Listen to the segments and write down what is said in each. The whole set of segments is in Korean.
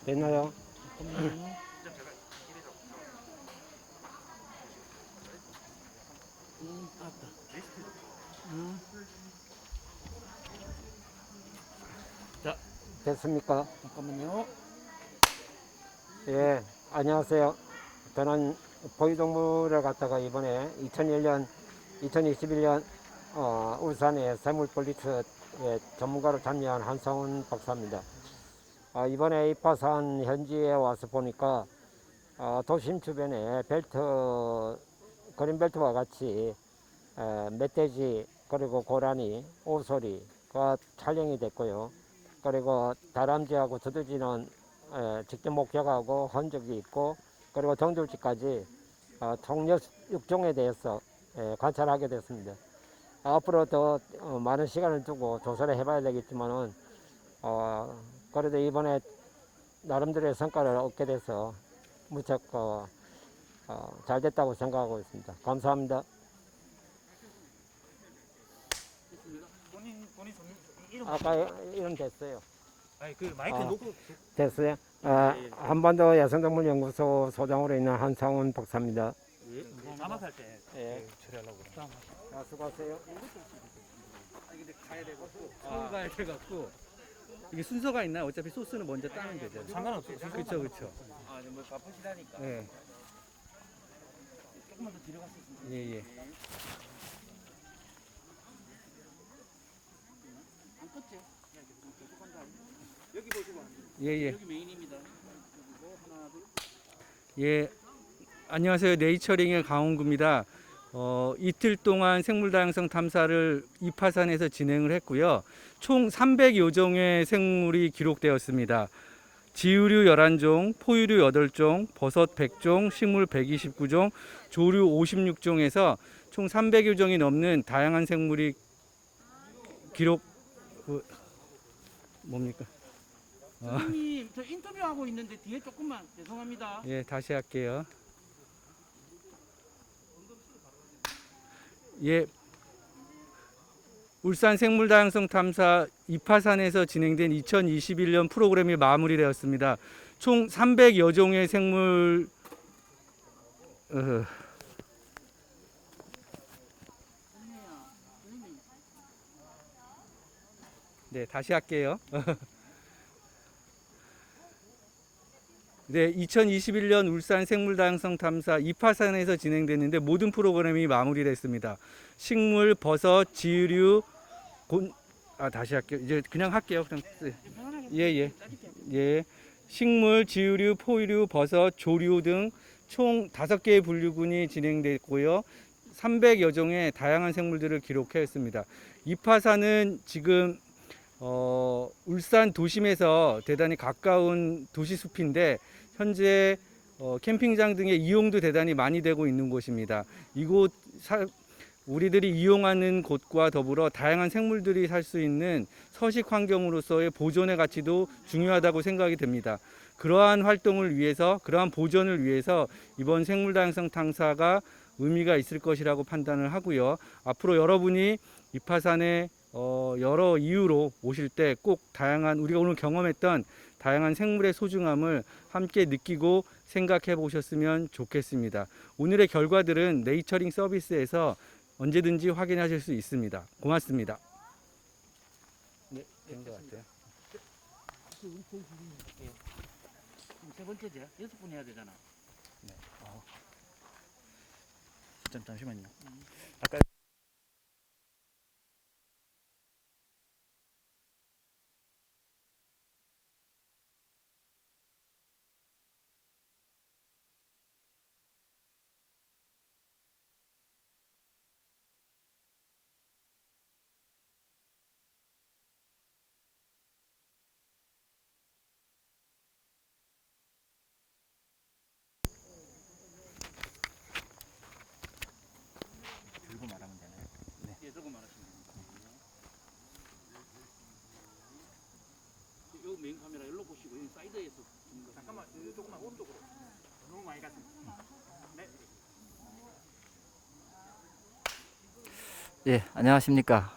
됐나요? 잠깐만요. 아까. 자, 됐습니까? 잠깐만요. 예, 안녕하세요. 저는 포유동물을 갖다가 이번에 2021년 울산의 생물폴리스의 전문가로 참여한 한성훈 박사입니다. 이번에 입하산 현지에 와서 보니까 도심 주변에 그린벨트와 같이 멧돼지 그리고 고라니, 오소리가 촬영이 됐고요. 그리고 다람쥐하고 두더지는 직접 목격하고 흔적이 있고, 그리고 정들쥐까지 총 6종에 대해서 관찰하게 됐습니다. 앞으로 더 많은 시간을 두고 조사를 해봐야 되겠지만은 그래도 이번에 나름대로의 성과를 얻게 돼서 무척 잘 됐다고 생각하고 있습니다. 감사합니다. 본인 이름. 아까 이름 됐어요. 아니 그 마이크 놓고. 됐어요. 한반도 여성동물연구소 소장으로 있는 한상훈 박사입니다. 자막할 때. 예. 처리하려고 그래. 수고하세요. 근데 가야 돼갖고. 서울 가야 돼갖고. 이게 순서가 있나요? 어차피 소스는 먼저 따면 되잖아요. 상관없어요. 그렇죠, 그렇죠. 뭐 바쁘시다니까. 네. 조금만 더 뒤로 갔을 수 있어요. 예. 안 껐지? 그냥 계속 간다. 여기 보시면 예. 여기 메인입니다. 그리고 하나 둘. 예. 안녕하세요. 네이처링의 강홍구입니다. 이틀 동안 생물다양성 탐사를 입하산에서 진행을 했고요. 총 300여 종의 생물이 기록되었습니다. 지유류 11종, 포유류 8종, 버섯 100종, 식물 129종, 조류 56종에서 총 300여 종이 넘는 다양한 생물이 뭡니까? 선생님, 저 인터뷰하고 있는데 뒤에 조금만 죄송합니다. 예, 다시 할게요. 예, 울산 생물다양성 탐사 입하산에서 진행된 2021년 프로그램이 마무리되었습니다. 총 300여 종의 생물 네, 다시 할게요. 네, 2021년 울산 생물다양성 탐사 입하산에서 진행됐는데 모든 프로그램이 마무리됐습니다. 식물, 버섯, 지유류, 다시 할게요. 이제 그냥 할게요. 그냥. 예. 식물, 지유류, 포유류, 버섯, 조류 등 총 5개의 분류군이 진행됐고요. 300여 종의 다양한 생물들을 기록했습니다. 입하산은 지금 울산 도심에서 대단히 가까운 도시숲인데 현재 캠핑장 등의 이용도 대단히 많이 되고 있는 곳입니다. 이곳 우리들이 이용하는 곳과 더불어 다양한 생물들이 살 수 있는 서식 환경으로서의 보존의 가치도 중요하다고 생각이 됩니다. 그러한 활동을 위해서, 그러한 보존을 위해서 이번 생물다양성 탐사가 의미가 있을 것이라고 판단을 하고요. 앞으로 여러분이 입하산에 여러 이유로 오실 때 꼭 다양한 우리가 오늘 경험했던 다양한 생물의 소중함을 함께 느끼고 생각해 보셨으면 좋겠습니다. 오늘의 결과들은 네이처링 서비스에서 언제든지 확인하실 수 있습니다. 고맙습니다. 네, 된 것 같아요. 세 번째죠? 6분 해야 되잖아. 네. 잠시만요. 들고 말하면 되나요? 네. 예, 들고 말하시면 됩니다. 요 메인 카메라 일로 보시고 이 사이드에서 잠깐만 조금만 오른쪽으로. 너무 많이 갔습니다. 네. 예, 안녕하십니까.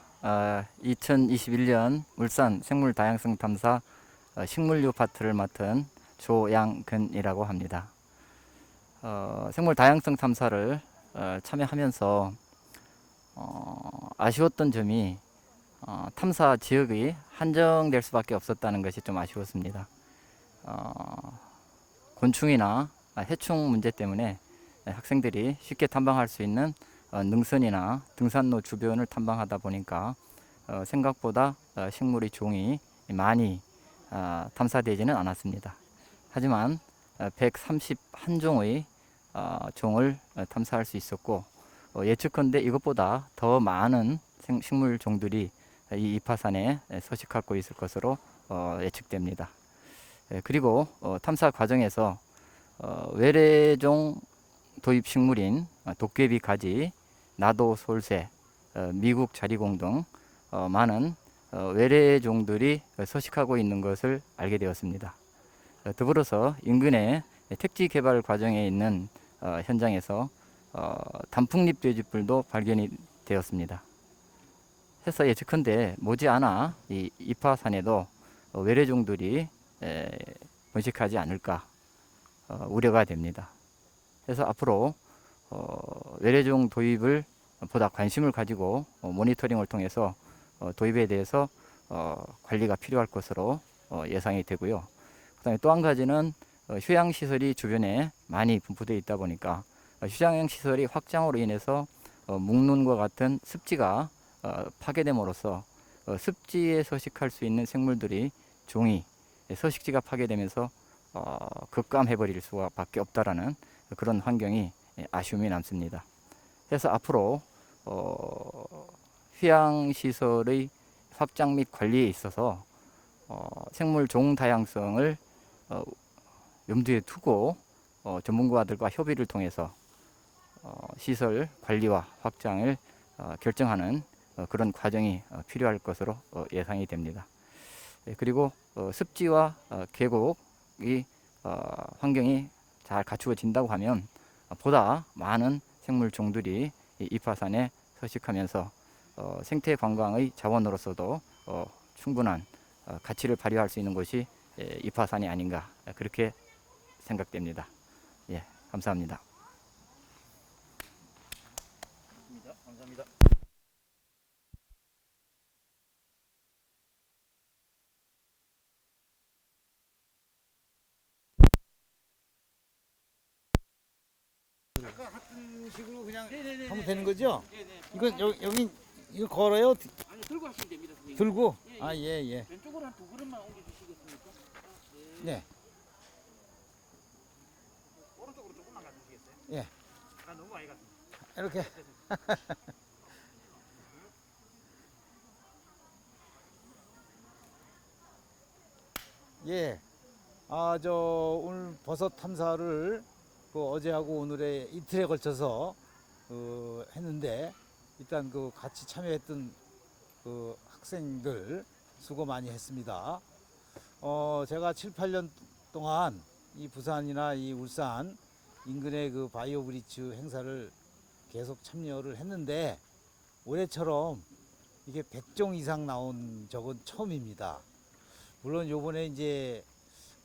2021년 울산 생물다양성 탐사 식물류 파트를 맡은 조양근이라고 합니다. 생물 다양성 탐사를 참여하면서 아쉬웠던 점이 탐사 지역이 한정될 수밖에 없었다는 것이 좀 아쉬웠습니다. 곤충이나 해충 문제 때문에 학생들이 쉽게 탐방할 수 있는 능선이나 등산로 주변을 탐방하다 보니까 생각보다 식물의 종이 많이 탐사되지는 않았습니다. 하지만 131종의 종을 탐사할 수 있었고, 예측컨대 이것보다 더 많은 식물 종들이 이 이파산에 서식하고 있을 것으로 예측됩니다. 그리고 탐사 과정에서 외래종 도입 식물인 도깨비 가지, 나도 솔새, 미국 자리공 등 많은 외래종들이 서식하고 있는 것을 알게 되었습니다. 더불어서 인근의 택지 개발 과정에 있는 현장에서 단풍잎 돼지뿔도 발견이 되었습니다. 해서 예측컨대 머지않아 이 이파산에도 외래종들이 번식하지 않을까 우려가 됩니다. 그래서 앞으로 외래종 도입을 보다 관심을 가지고 모니터링을 통해서 도입에 대해서 관리가 필요할 것으로 예상이 되고요. 그다음에 또 한 가지는 휴양시설이 주변에 많이 분포되어 있다 보니까 휴양시설이 확장으로 인해서 묵눈과 같은 습지가 파괴됨으로써 습지에 서식할 수 있는 생물들이 종이 서식지가 파괴되면서 급감해버릴 수밖에 없다라는 그런 환경이 아쉬움이 남습니다. 그래서 앞으로 휴양시설의 확장 및 관리에 있어서 생물 종 다양성을 염두에 두고 전문가들과 협의를 통해서 시설 관리와 확장을 결정하는 그런 과정이 필요할 것으로 예상이 됩니다. 그리고 습지와 계곡이 환경이 잘 갖추어진다고 하면 보다 많은 생물 종들이 이파산에 서식하면서 생태 관광의 자원으로서도 충분한 가치를 발휘할 수 있는 곳이 이파산이 아닌가 그렇게 생각됩니다. 예, 감사합니다. 감사합니다. 아까 하던 식으로 그냥 네네네. 하면 되는 거죠? 네네. 이거 여기 이거 걸어요? 아니 들고 하시면 됩니다. 선생님. 들고? 예, 예. 아, 예, 예. 왼쪽으로 한 2그릇만 옮겨주시겠습니까? 네. 오른쪽으로 조금만 가주시겠어요? 예. 아 너무 많이 갔습니다. 이렇게. 예. 오늘 버섯 탐사를 어제하고 오늘의 이틀에 걸쳐서 했는데, 일단 같이 참여했던 학생들 수고 많이 했습니다. 제가 7, 8년 동안 이 부산이나 이 울산 인근의 바이오 브리츠 행사를 계속 참여를 했는데, 올해처럼 이게 100종 이상 나온 적은 처음입니다. 물론 요번에 이제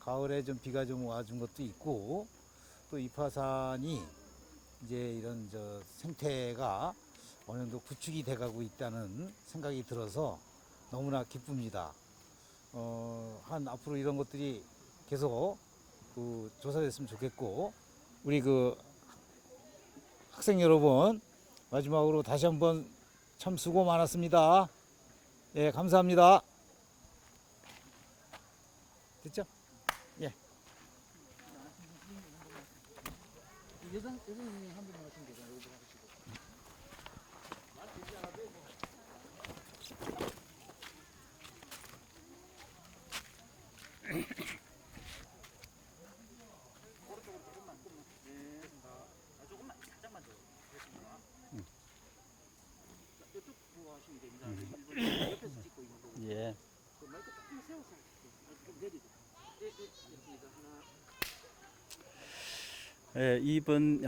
가을에 좀 비가 좀 와준 것도 있고, 또 이파산이 이제 이런 생태가 어느 정도 구축이 돼가고 있다는 생각이 들어서 너무나 기쁩니다. 앞으로 이런 것들이 계속 조사됐으면 좋겠고, 우리 학생 여러분, 마지막으로 다시 한번 참 수고 많았습니다. 예, 감사합니다. 됐죠? 예. 예전에 한 분만 하시면 되잖아요. 여기서 하시고. 조금만 살짝만 더. 됐습니다. 이쪽 보고 하시면 됩니다. 옆에서 찍고 있는 거고. 예. 그 마이크 조금 세워서 하실게요. 좀 내리죠. 네, 네, 됐습니다. 하나. 예, 이번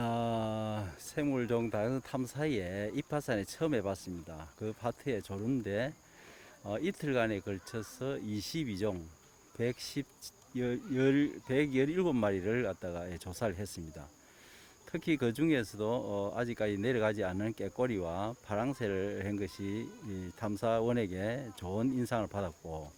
생물종 다양성 탐사에 이파산에 처음 해봤습니다. 그 파트에 조른데 이틀간에 걸쳐서 22종 117마리를 갖다가 조사를 했습니다. 특히 그 중에서도 아직까지 내려가지 않은 깨꼬리와 파랑새를 한 것이 이 탐사원에게 좋은 인상을 받았고,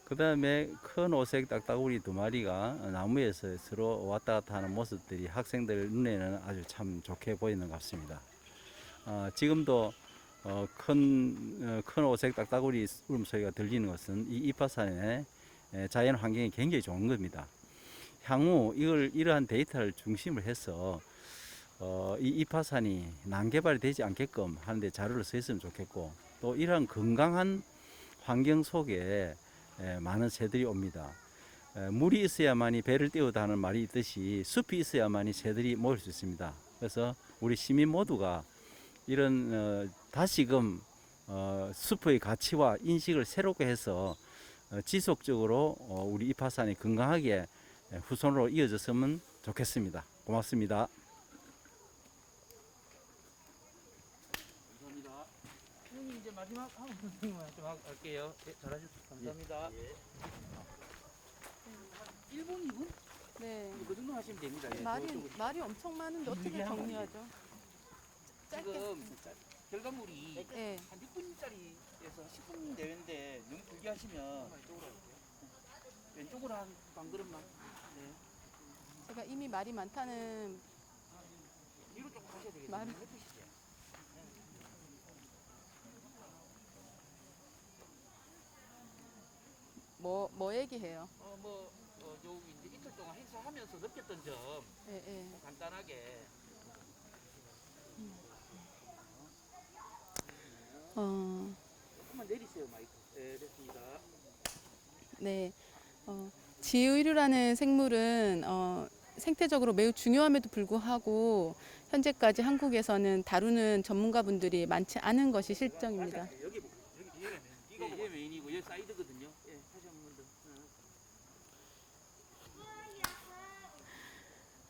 그 다음에 큰 오색 딱따구리 2마리가 나무에서 서로 왔다 갔다 하는 모습들이 학생들 눈에는 아주 참 좋게 보이는 것 같습니다. 지금도 큰 오색 딱따구리 울음소리가 들리는 것은 이 이파산의 자연 환경이 굉장히 좋은 겁니다. 향후 이러한 데이터를 중심으로 해서 이 이파산이 난개발이 되지 않게끔 하는데 자료를 썼으면 좋겠고, 또 이러한 건강한 환경 속에 많은 새들이 옵니다. 물이 있어야만이 배를 띄우다 하는 말이 있듯이 숲이 있어야만이 새들이 모일 수 있습니다. 그래서 우리 시민 모두가 이런 다시금 숲의 가치와 인식을 새롭게 해서 지속적으로 우리 이파산이 건강하게 후손으로 이어졌으면 좋겠습니다. 고맙습니다. 감사합니다. 선생님 이제 마지막 한번 선생님한테 할게요. 네, 잘하셨습니다. 감사합니다. 1분, 2분? 네. 그 정도 하시면 됩니다. 예, 말이 엄청 많은데 어떻게 정리하죠? 짧게. 지금 결과물이 네. 한 6분짜리에서 10분 내외인데 너무 길게 하시면 왼쪽으로 한 반 그릇만. 네. 제가 이미 말이 많다는 뒤로 조금 하셔야 되겠네요. 말을- 해주시죠. 뭐 얘기해요? 여기 이제 이틀 동안 행사하면서 느꼈던 점 예, 예. 간단하게. 조금만 내리세요, 마이크. 네, 됐습니다. 네. 지의류라는 생물은 생태적으로 매우 중요함에도 불구하고 현재까지 한국에서는 다루는 전문가분들이 많지 않은 것이 실정입니다. 여기 얘 메인이고 얘 사이드거든요. 예, 다시 한 번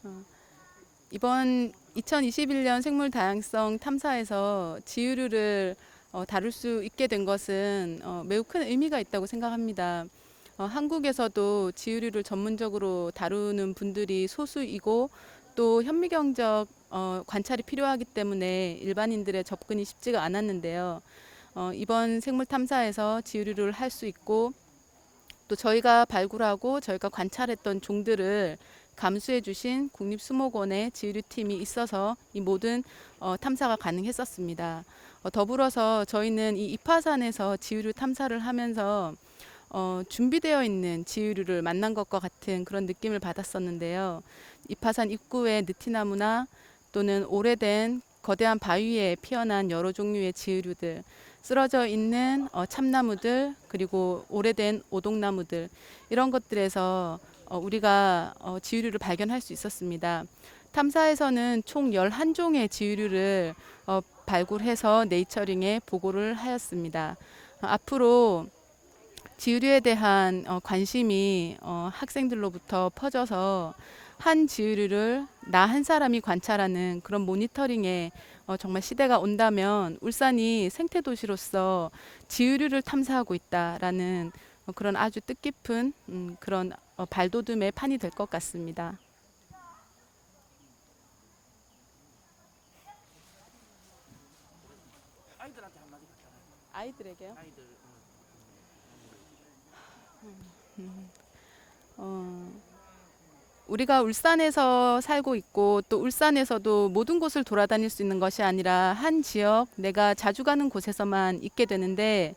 더. 이번 2021년 생물 다양성 탐사에서 지유류를 다룰 수 있게 된 것은 매우 큰 의미가 있다고 생각합니다. 한국에서도 지유류를 전문적으로 다루는 분들이 소수이고 또 현미경적 관찰이 필요하기 때문에 일반인들의 접근이 쉽지가 않았는데요. 이번 생물 탐사에서 지유류를 할 수 있고 또 저희가 발굴하고 저희가 관찰했던 종들을 감수해 주신 국립수목원의 지유류팀이 있어서 이 모든 탐사가 가능했었습니다. 더불어서 저희는 이 이파산에서 지유류 탐사를 하면서 준비되어 있는 지유류를 만난 것과 같은 그런 느낌을 받았었는데요. 이파산 입구의 느티나무나 또는 오래된 거대한 바위에 피어난 여러 종류의 지유류들, 쓰러져 있는 참나무들, 그리고 오래된 오동나무들, 이런 것들에서 우리가 지유류를 발견할 수 있었습니다. 탐사에서는 총 11종의 지유류를 발굴해서 네이처링에 보고를 하였습니다. 앞으로 지유류에 대한 관심이 학생들로부터 퍼져서 한 지유류를 나 한 사람이 관찰하는 그런 모니터링에 정말 시대가 온다면 울산이 생태도시로서 지유류를 탐사하고 있다라는 그런 아주 뜻깊은 그런 발돋움의 판이 될 것 같습니다. 아이들한테 한마디 갖다 아이들에게요? 아이들. 우리가 울산에서 살고 있고 또 울산에서도 모든 곳을 돌아다닐 수 있는 것이 아니라 한 지역 내가 자주 가는 곳에서만 있게 되는데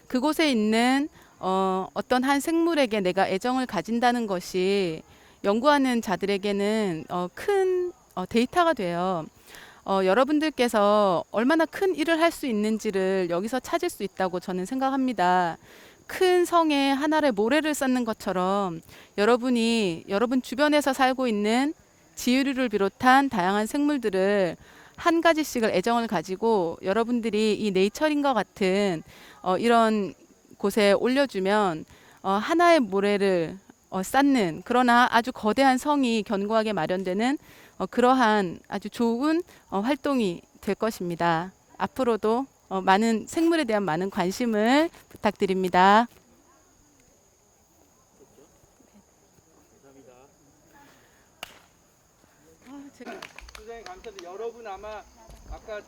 그곳에 있는 어떤 한 생물에게 내가 애정을 가진다는 것이 연구하는 자들에게는 큰 데이터가 돼요. 여러분들께서 얼마나 큰 일을 할 수 있는지를 여기서 찾을 수 있다고 저는 생각합니다. 큰 성에 하나의 모래를 쌓는 것처럼 여러분이 여러분 주변에서 살고 있는 지유류를 비롯한 다양한 생물들을 한 가지씩을 애정을 가지고 여러분들이 이 네이처링과 같은 이런 곳에 올려주면 하나의 모래를 쌓는, 그러나 아주 거대한 성이 견고하게 마련되는 그러한 아주 좋은 활동이 될 것입니다. 앞으로도 많은 생물에 대한 많은 관심을 부탁드립니다. 우선 여러분 아마 아까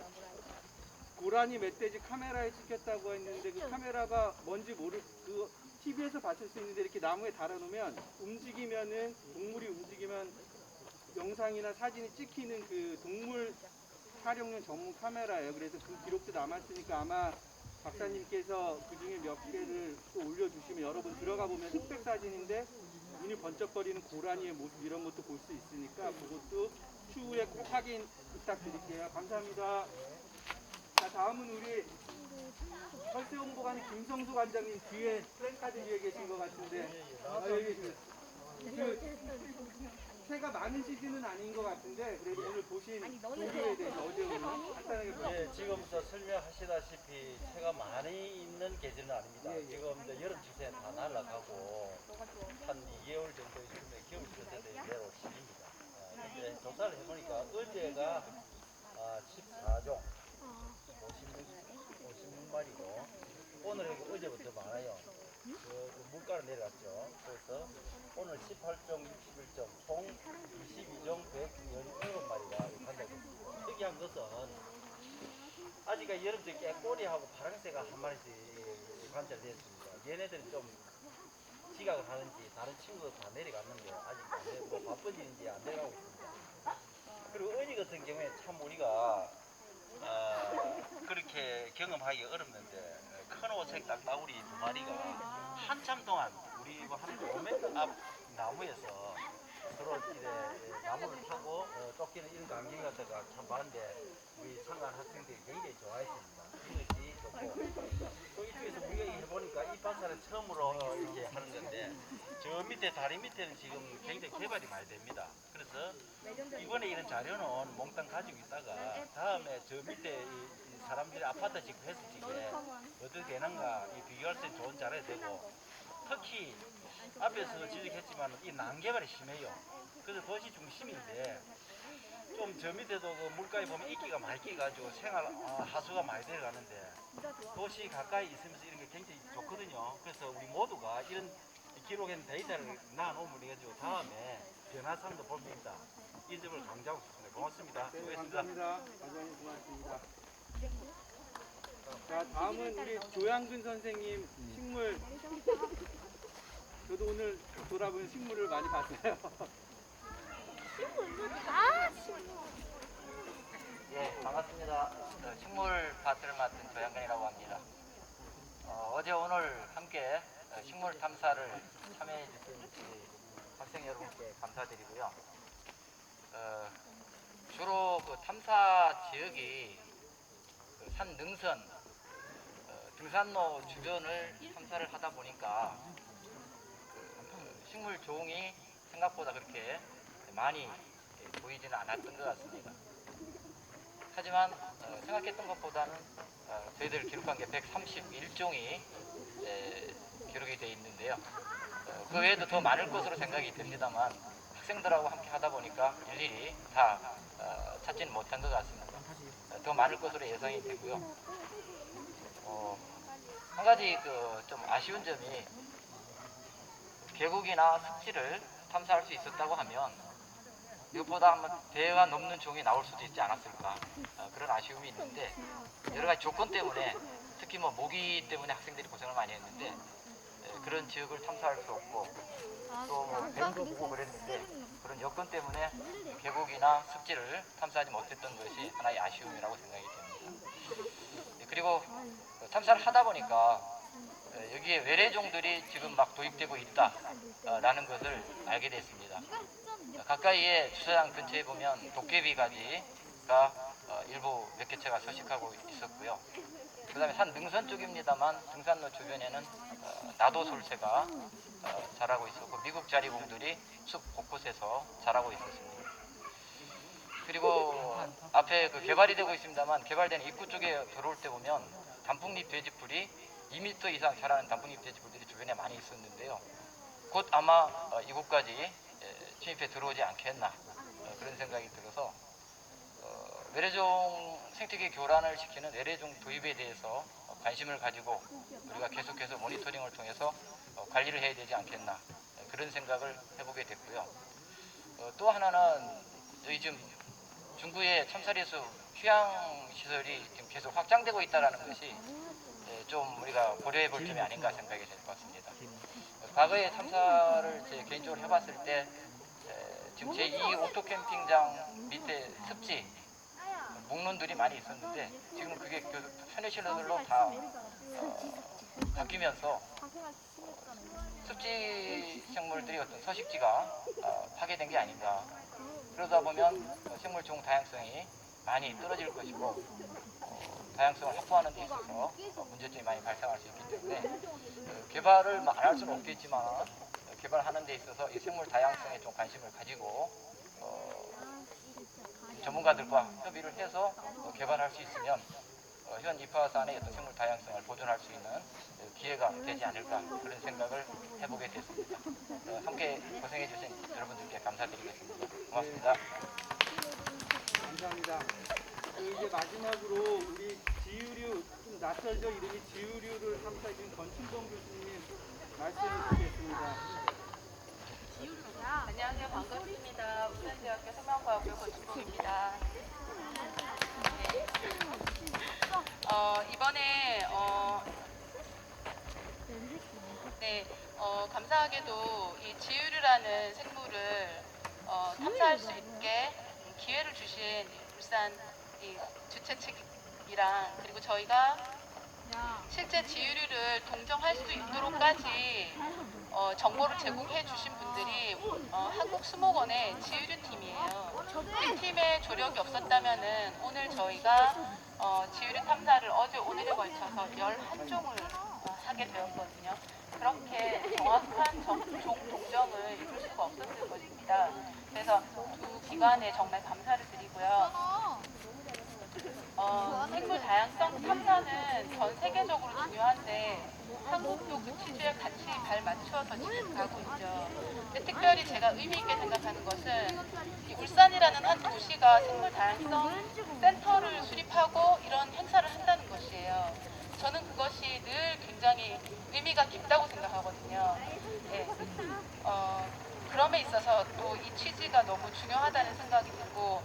고라니 멧돼지 카메라에 찍혔다고 했는데 그 카메라가 뭔지 그 TV에서 봤을 수 있는데 이렇게 나무에 달아놓으면 움직이면은 동물이 움직이면 영상이나 사진이 찍히는 그 동물 촬영용 전문 카메라예요. 그래서 그 기록도 남았으니까 아마 박사님께서 그 중에 몇 개를 또 올려주시면 여러분 들어가 보면 흑백 사진인데 눈이 번쩍거리는 고라니의 모습 이런 것도 볼 수 있으니까 그것도 추후에 꼭 확인 부탁드릴게요. 감사합니다. 자, 다음은 우리 설세홍보관 김성수 관장님 뒤에 플랜카드 위에 계신 것 같은데 여기 계십니다. 새가 많은 시즌은 아닌 것 같은데 그래도 오늘 보신 조류에 대해서 어제 오늘 간단하게 예, 지금부터 설명하시다시피 새가 많이 있는 계절은 아닙니다. 지금 이제 여름 추세 다 날아가고 한 2개월 정도 있으면 겨울 추세대 내려올 시기입니다. 근데 조사를 해보니까 어제가 14종 56마리고 오늘 어제부터 많아요. 그 물가로 내려갔죠. 그래서 오늘 18종, 61종, 총 22종 117마리가 관찰됐습니다. 특이한 것은 아직까지 여름새 깨꼬리하고 파랑새가 한 마리씩 관찰됐습니다. 얘네들은 좀 지각을 하는지 다른 친구들 다 내려갔는데 아직 안 내, 뭐 바쁜 일인지 안 내려가고 있습니다. 그리고 어제 같은 경우에 참 우리가 그렇게 경험하기 어렵는데 큰 오색 딱따구리 2마리가 한참 동안 우리 한 5m 앞 나무에서 서로 이래 나무를 타고 쫓기는 이런 광경이 같다가 참 많은데 우리 참가한 학생들이 굉장히 좋아했습니다. 이것이 좋고 또 이쪽에서 우리가 해보니까 이 파사를 처음으로 이렇게 하는 건데 저 밑에 다리 밑에는 지금 굉장히 개발이 많이 됩니다. 그래서 이번에 이런 자료는 몽땅 가지고 있다가 다음에 저 밑에 이 사람들이 아파트 짓고 해서 지게 어떻게 되는가 이 비교할 때 좋은 자료가 되고 특히 앞에서 지적했지만 이 난개발이 심해요. 그래서 도시 중심인데 좀 저 밑에도 그 물가에 보면 이끼가 많이 끼가지고 생활 하수가 많이 들어가는데 도시 가까이 있으면서 이런 게 굉장히 좋거든요. 그래서 우리 모두가 이런 기록한 데이터를 나눠놓으면 해가지고 다음에 변화상도 볼 수 있다. 이 점을 강조하고 싶습니다. 고맙습니다. 네, 수고했습니다. 감사합니다. 관장님 고맙습니다. 자, 다음은 우리 조양근 선생님 식물. 저도 오늘 돌아보면 식물을 많이 봤어요. 예, 반갑습니다. 식물밭을 맡은 조양근이라고 합니다. 어제 오늘 함께 식물 탐사를 참여해 주신 학생 여러분께 감사드리고요. 주로 그 탐사 지역이 그 산 능선, 등산로 주변을 탐사를 하다 보니까 그 식물 종이 생각보다 그렇게 많이 보이지는 않았던 것 같습니다. 하지만 생각했던 것보다는 저희들 기록한 게 131종이 기록이 되어 있는데요. 그 외에도 더 많을 것으로 생각이 듭니다만 학생들하고 함께 하다 보니까 일일이 다 찾지는 못한 것 같습니다. 더 많을 것으로 예상이 되고요. 한 가지 좀 아쉬운 점이 계곡이나 습지를 탐사할 수 있었다고 하면 이것보다 한번 대가 넘는 종이 나올 수도 있지 않았을까 그런 아쉬움이 있는데 여러 가지 조건 때문에 특히 뭐 모기 때문에 학생들이 고생을 많이 했는데 그런 지역을 탐사할 수 없고 또 뭐 뱀도 보고 그랬는데 그런 여건 때문에 계곡이나 습지를 탐사하지 못했던 것이 하나의 아쉬움이라고 생각이 됩니다. 그리고 탐사를 하다 보니까 여기에 외래종들이 지금 막 도입되고 있다라는 것을 알게 됐습니다. 가까이에 주차장 근처에 보면 도깨비가지가 일부 몇 개체가 서식하고 있었고요. 그 다음에 산 능선 쪽입니다만 등산로 주변에는 나도솔새가 자라고 있었고 미국 자리공들이 숲 곳곳에서 자라고 있었습니다. 그리고 앞에 개발이 되고 있습니다만 개발된 입구 쪽에 들어올 때 보면 단풍잎 돼지풀이 2m 이상 자라는 단풍잎 돼지풀들이 주변에 많이 있었는데요. 곧 아마 이곳까지 침입해 들어오지 않겠나 그런 생각이 들어서 외래종 생태계 교란을 시키는 외래종 도입에 대해서 관심을 가지고 우리가 계속해서 모니터링을 통해서 관리를 해야 되지 않겠나 그런 생각을 해보게 됐고요. 또 하나는 요즘 중구의 참사리수 휴양 시설이 지금 계속 확장되고 있다는 것이 좀 우리가 고려해 볼 점이 아닌가 생각이 될 것 같습니다. 과거에 참사를 제 개인적으로 해봤을 때 지금 제2 오토 캠핑장 밑에 습지 목론들이 많이 있었는데 지금 그게 편의시설로 다 바뀌면서 습지 생물들이 어떤 서식지가 파괴된 게 아닌가. 그러다 보면 생물종 다양성이 많이 떨어질 것이고 다양성을 확보하는 데 있어서 문제점이 많이 발생할 수 있기 때문에 개발을 안 할 수는 없겠지만 개발하는 데 있어서 이 생물 다양성에 좀 관심을 가지고 전문가들과 협의를 해서 개발할 수 있으면 현 이파산의 어떤 생물 다양성을 보존할 수 있는 기회가 되지 않을까 그런 생각을 해보게 됐습니다. 함께 고생해 주신 여러분들께 감사드리겠습니다. 고맙습니다. 감사합니다. 이제 마지막으로 우리 지유류, 좀 낯설죠? 이름이 지유류를 탐사해준 권춘동 교수님 말씀을 듣겠습니다. 안녕하세요. 반갑습니다. 울산대학교 생명과학부 권춘봉입니다. 이번에 감사하게도 이 지유류라는 생물을 탐사할 수 있게 기회를 주신 울산 이 주최 측이랑 그리고 저희가 실제 지유류를 동정할 수 있도록까지 정보를 제공해 주신 분들이 한국수목원의 지유류 팀이에요. 이 팀의 조력이 없었다면은 오늘 저희가 지유류 탐사를 어제 오늘에 걸쳐서 11종을 하게 되었거든요. 그렇게 정확한 종 동정을 이룰 수가 없었을 것입니다. 그래서 두 기관에 정말 감사를 드리고요. 생물 다양성 탐사는 전 세계적으로 중요한데 한국도 그 취지에 같이 발 맞추어서 지금 가고 있죠. 근데 특별히 제가 의미 있게 생각하는 것은 이 울산이라는 한 도시가 생물 다양성 센터를 수립하고 이런 행사를 한다는 것이에요. 저는 그것이 늘 굉장히 의미가 깊다고 생각하거든요. 네. 그럼에 있어서 또 이 취지가 너무 중요하다는 생각이 들고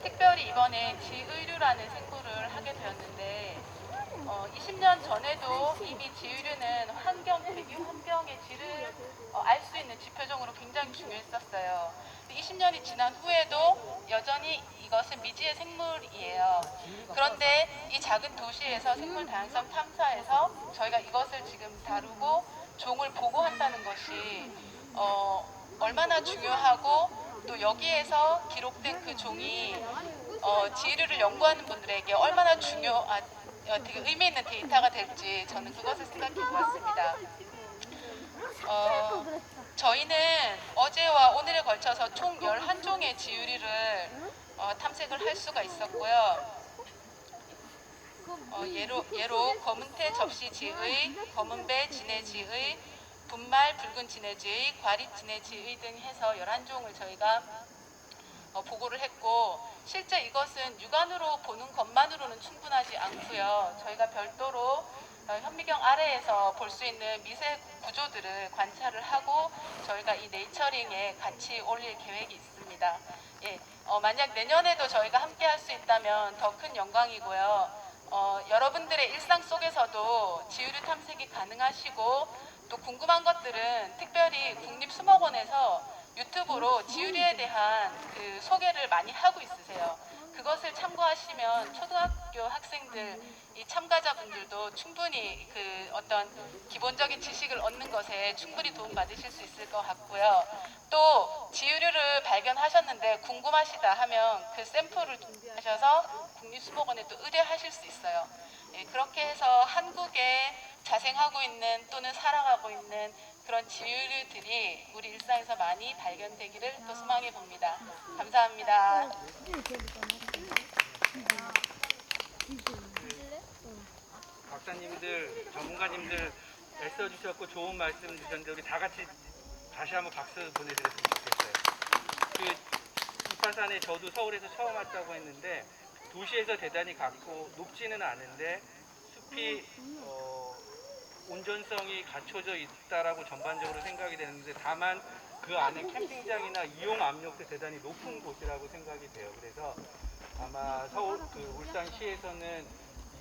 특별히 이번에 지의류라는 생물을 하게 되었는데 20년 전에도 이미 지의류는 환경, 대기 환경의 질을 알 수 있는 지표적으로 굉장히 중요했었어요. 20년이 지난 후에도 여전히 이것은 미지의 생물이에요. 그런데 이 작은 도시에서 생물 다양성 탐사에서 저희가 이것을 지금 다루고 종을 보고한다는 것이 얼마나 중요하고 또 여기에서 기록된 그 종이 지의류를 연구하는 분들에게 얼마나 되게 의미 있는 데이터가 될지 저는 그것을 생각해 보았습니다. 저희는 어제와 오늘에 걸쳐서 총 11종의 지유류를 탐색을 할 수가 있었고요. 예로 검은태 접시지의, 검은배 진해지의, 분말 붉은 진해지의, 과립 진해지의 등 해서 11종을 저희가 보고를 했고 실제 이것은 육안으로 보는 것만으로는 충분하지 않고요. 저희가 별도로 현미경 아래에서 볼 수 있는 미세 구조들을 관찰을 하고 저희가 이 네이처링에 같이 올릴 계획이 있습니다. 예, 만약 내년에도 저희가 함께 할 수 있다면 더 큰 영광이고요. 여러분들의 일상 속에서도 지유류 탐색이 가능하시고 또 궁금한 것들은 특별히 국립수목원에서 유튜브로 지유류에 대한 그 소개를 많이 하고 있으세요. 그것을 참고하시면 초등학교 학생들, 이 참가자분들도 충분히 그 어떤 기본적인 지식을 얻는 것에 충분히 도움받으실 수 있을 것 같고요. 또 지유류를 발견하셨는데 궁금하시다 하면 그 샘플을 준비하셔서 국립수목원에 또 의뢰하실 수 있어요. 예, 그렇게 해서 한국에 자생하고 있는 또는 살아가고 있는 그런 지유류들이 우리 일상에서 많이 발견되기를 또 소망해 봅니다. 감사합니다. 박사님들, 전문가님들 애써주셨고 좋은 말씀 주셨는데 우리 다 같이 다시 한번 박수 보내드렸으면 좋겠어요. 그 이파산에 저도 서울에서 처음 왔다고 했는데 도시에서 대단히 같고 높지는 않은데 숲이 온전성이 갖춰져 있다라고 전반적으로 생각이 되는데 다만 그 안에 캠핑장이나 이용 압력도 대단히 높은 곳이라고 생각이 돼요. 그래서 아마 서울 그 울산시에서는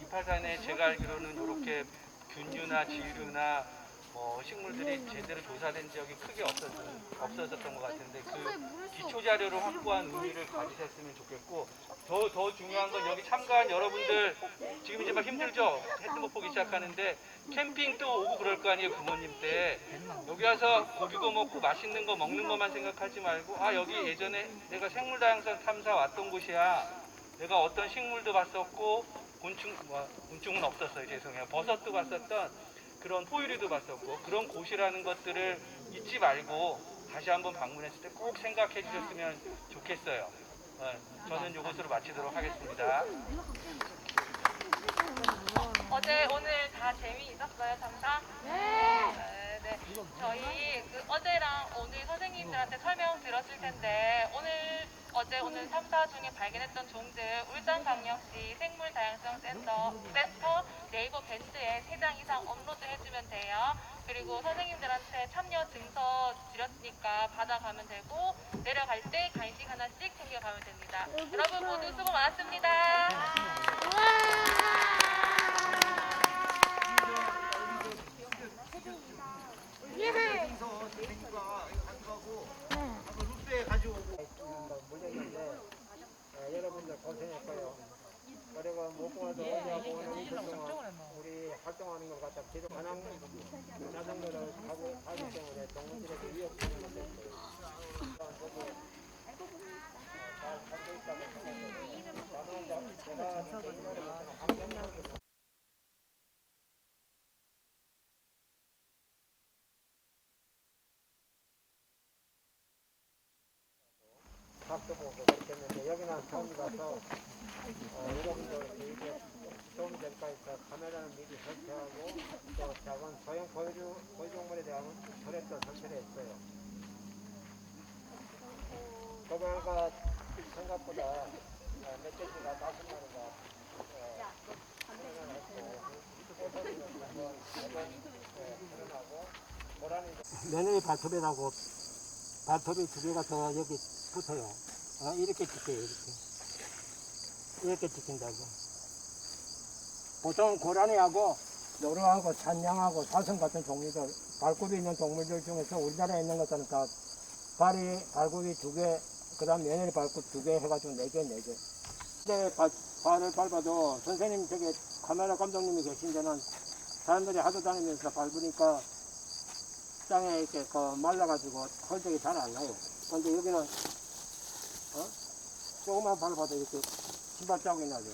이파산에 제가 알기로는 이렇게 균류나 지류나 뭐 식물들이 제대로 조사된 지역이 크게 없었던 것 같은데 그 기초 자료를 확보한 의미를 가지셨으면 좋겠고 더 중요한 건 여기 참가한 여러분들 지금 이제 막 힘들죠? 해 뜨고 보기 시작하는데 캠핑 또 오고 그럴 거 아니에요 부모님 때 여기 와서 고기 구워 먹고 맛있는 거 먹는 것만 생각하지 말고 아 여기 예전에 내가 생물 다양성 탐사 왔던 곳이야 내가 어떤 식물도 봤었고 곤충은 없었어요 죄송해요 버섯도 봤었던 그런 포유류도 봤었고 그런 곳이라는 것들을 잊지 말고 다시 한번 방문했을 때 꼭 생각해 주셨으면 좋겠어요. 저는 이것으로 마치도록 하겠습니다. 어제 오늘 다 재미있었어요 탐사? 네. 저희 어제랑 오늘 선생님들한테 설명 들었을 텐데 오늘 탐사 중에 발견했던 종들 울산광역시 생물다양성센터 네이버 밴드에 3장 이상 업로드 해주면 돼요. 그리고 선생님들한테 참여 증서 드렸으니까 받아가면 되고 내려갈 때 간식 하나씩 챙겨가면 됩니다. 여러분 모두 수고 많았습니다. 물렸는데 여러분들 고생했고요. 그리고 무엇보다도 어제하고 오늘 이틀 동안 우리 활동하는 것 같아 기록 가능 자전거를 하기 때문에 동물들에게 위협되는 것도 있고요. 잘 살고 있다고 생각해요. 제가 개인적으로 환경적으로 밥도 보고 그렇게 했는데 여기는 처음 가서 여러분들 이게 도움이 될까 해서 카메라는 미리 설치하고 또 작은 소형 포유종물에 대한 터렛도 설치를 했어요. 그거가 생각보다 멧돼지가 5마리가 며느리 발톱이라고 발톱이 2개가 더 여기 붙어요. 이렇게 찍혀요, 이렇게 찍힌다고. 보통 고라니하고 노루하고 산양하고 사슴 같은 종류들, 발굽이 있는 동물들 중에서 우리나라에 있는 것들은 다 발굽이 2개, 그 다음 며느리 발굽 2개 해가지고 4개. 근데 발을 밟아도 선생님 저기 카메라 감독님이 계신 데는 사람들이 하도 다니면서 밟으니까 땅에 이렇게 말라가지고 헐적이 잘 안 나요. 근데 여기는 조금만 밟아도 이렇게 신발 자국이 나죠.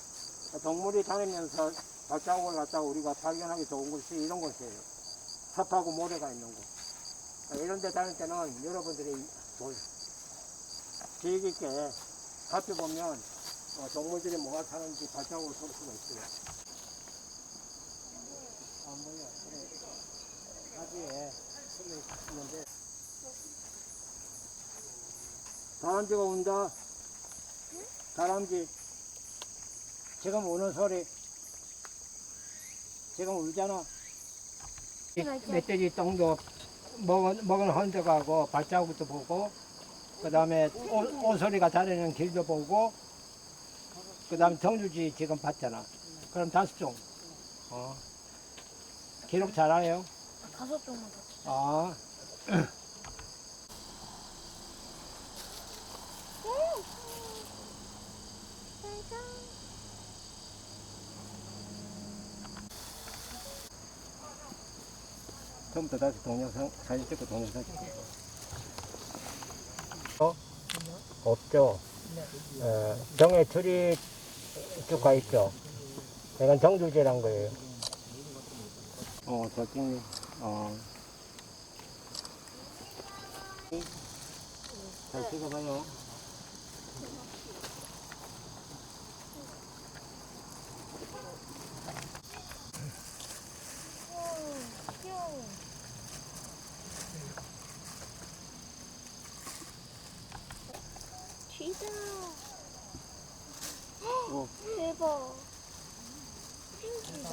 동물이 다니면서 발자국을 갖다가 우리가 발견하기 좋은 곳이 이런 곳이에요. 섭하고 모래가 있는 곳. 이런 데 다닐 때는 여러분들이 주의 깊게 살펴보면 동물들이 뭐가 사는지 발자국을 볼 수가 있어요. 뭐야, 그래. 가지에 숨이 있는데 다람쥐가 온다. 다람쥐 지금 우는 소리 지금 울잖아. 멧돼지 똥도 먹은 흔적하고 발자국도 보고 그 다음에 오소리가 다니는 길도 보고 그 다음에 정주지 지금 봤잖아. 그럼 5종 기록 잘해요? 5종만 더. 처음부터 다시 동영상 사진 찍고 동영상 찍고 없죠. 정에 줄이 쭉 가 있죠. 이건 정주제란 거예요. 저 찍네. 잘 찍어봐요. 쥐다. 대박. 펭귄이다.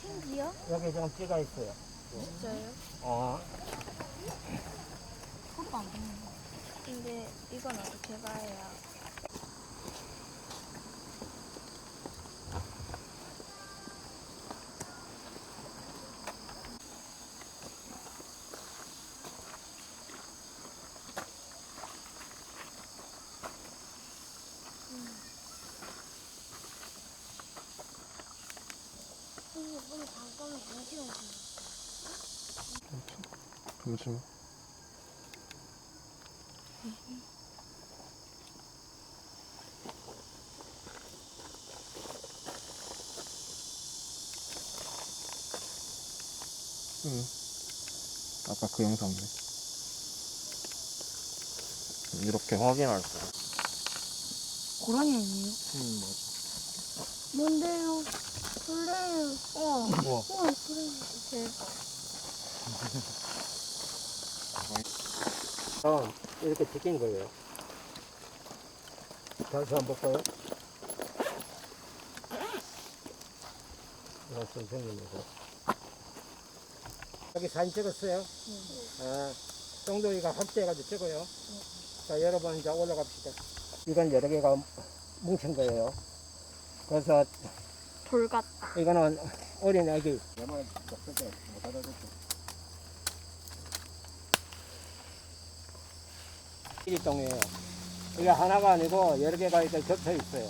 펭귄이야? 여기 지금 띠가 있어요. 어, 근데 이건 어떻게 봐요? 오늘 잠깐만 잠시만. 그렇죠. 아까 그 영상네. 이렇게 확인할 수. 고라니 아니에요? 맞아. 뭔데요? 설레요. 뭐? 고라니 대박. 이렇게 찍힌 거예요. 다시 한번 볼까요? 선생님이고. 여기 사진 찍었어요? 아, 똥돌이가 합체해가지고 찍어요. 자, 여러분 이제 올라갑시다. 이건 여러 개가 뭉친 거예요. 그래서 돌 같다. 이거는 어린 애기. 얘만 적절히 못 알아듣죠. 일동이에요. 이게 하나가 아니고 여러 개가 이렇게 겹쳐 있어요.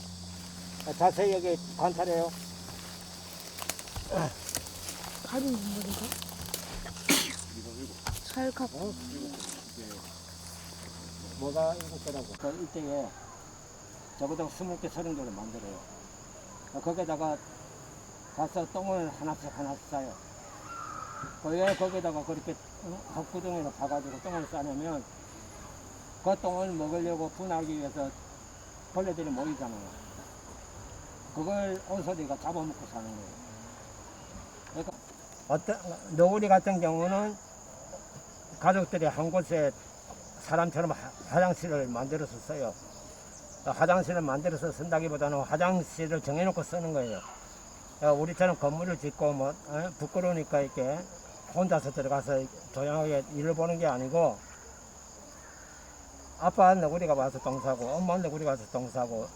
자세히 여기 관찰해요. 가진 동물이가? 살갑. 뭐가 일곱 개라고? 그 이때에 적어도 20개, 30개를 만들어요. 거기다가 가서 똥을 하나씩 싸요. 왜 거기다가 그렇게 헛구덩이로 파가지고 똥을 싸냐면 그 똥을 먹으려고 분하기 위해서 벌레들이 모이잖아요. 그걸 온소리가 잡아먹고 사는 거예요. 그러니까 너구리 같은 경우는 가족들이 한 곳에 사람처럼 화장실을 만들어서 써요. 화장실을 만들어서 쓴다기보다는 화장실을 정해놓고 쓰는 거예요. 우리처럼 건물을 짓고 뭐 부끄러우니까 이렇게 혼자서 들어가서 조용하게 일을 보는 게 아니고 아빠 너구리가 와서 똥 싸고 엄마 너구리가 와서 똥 싸고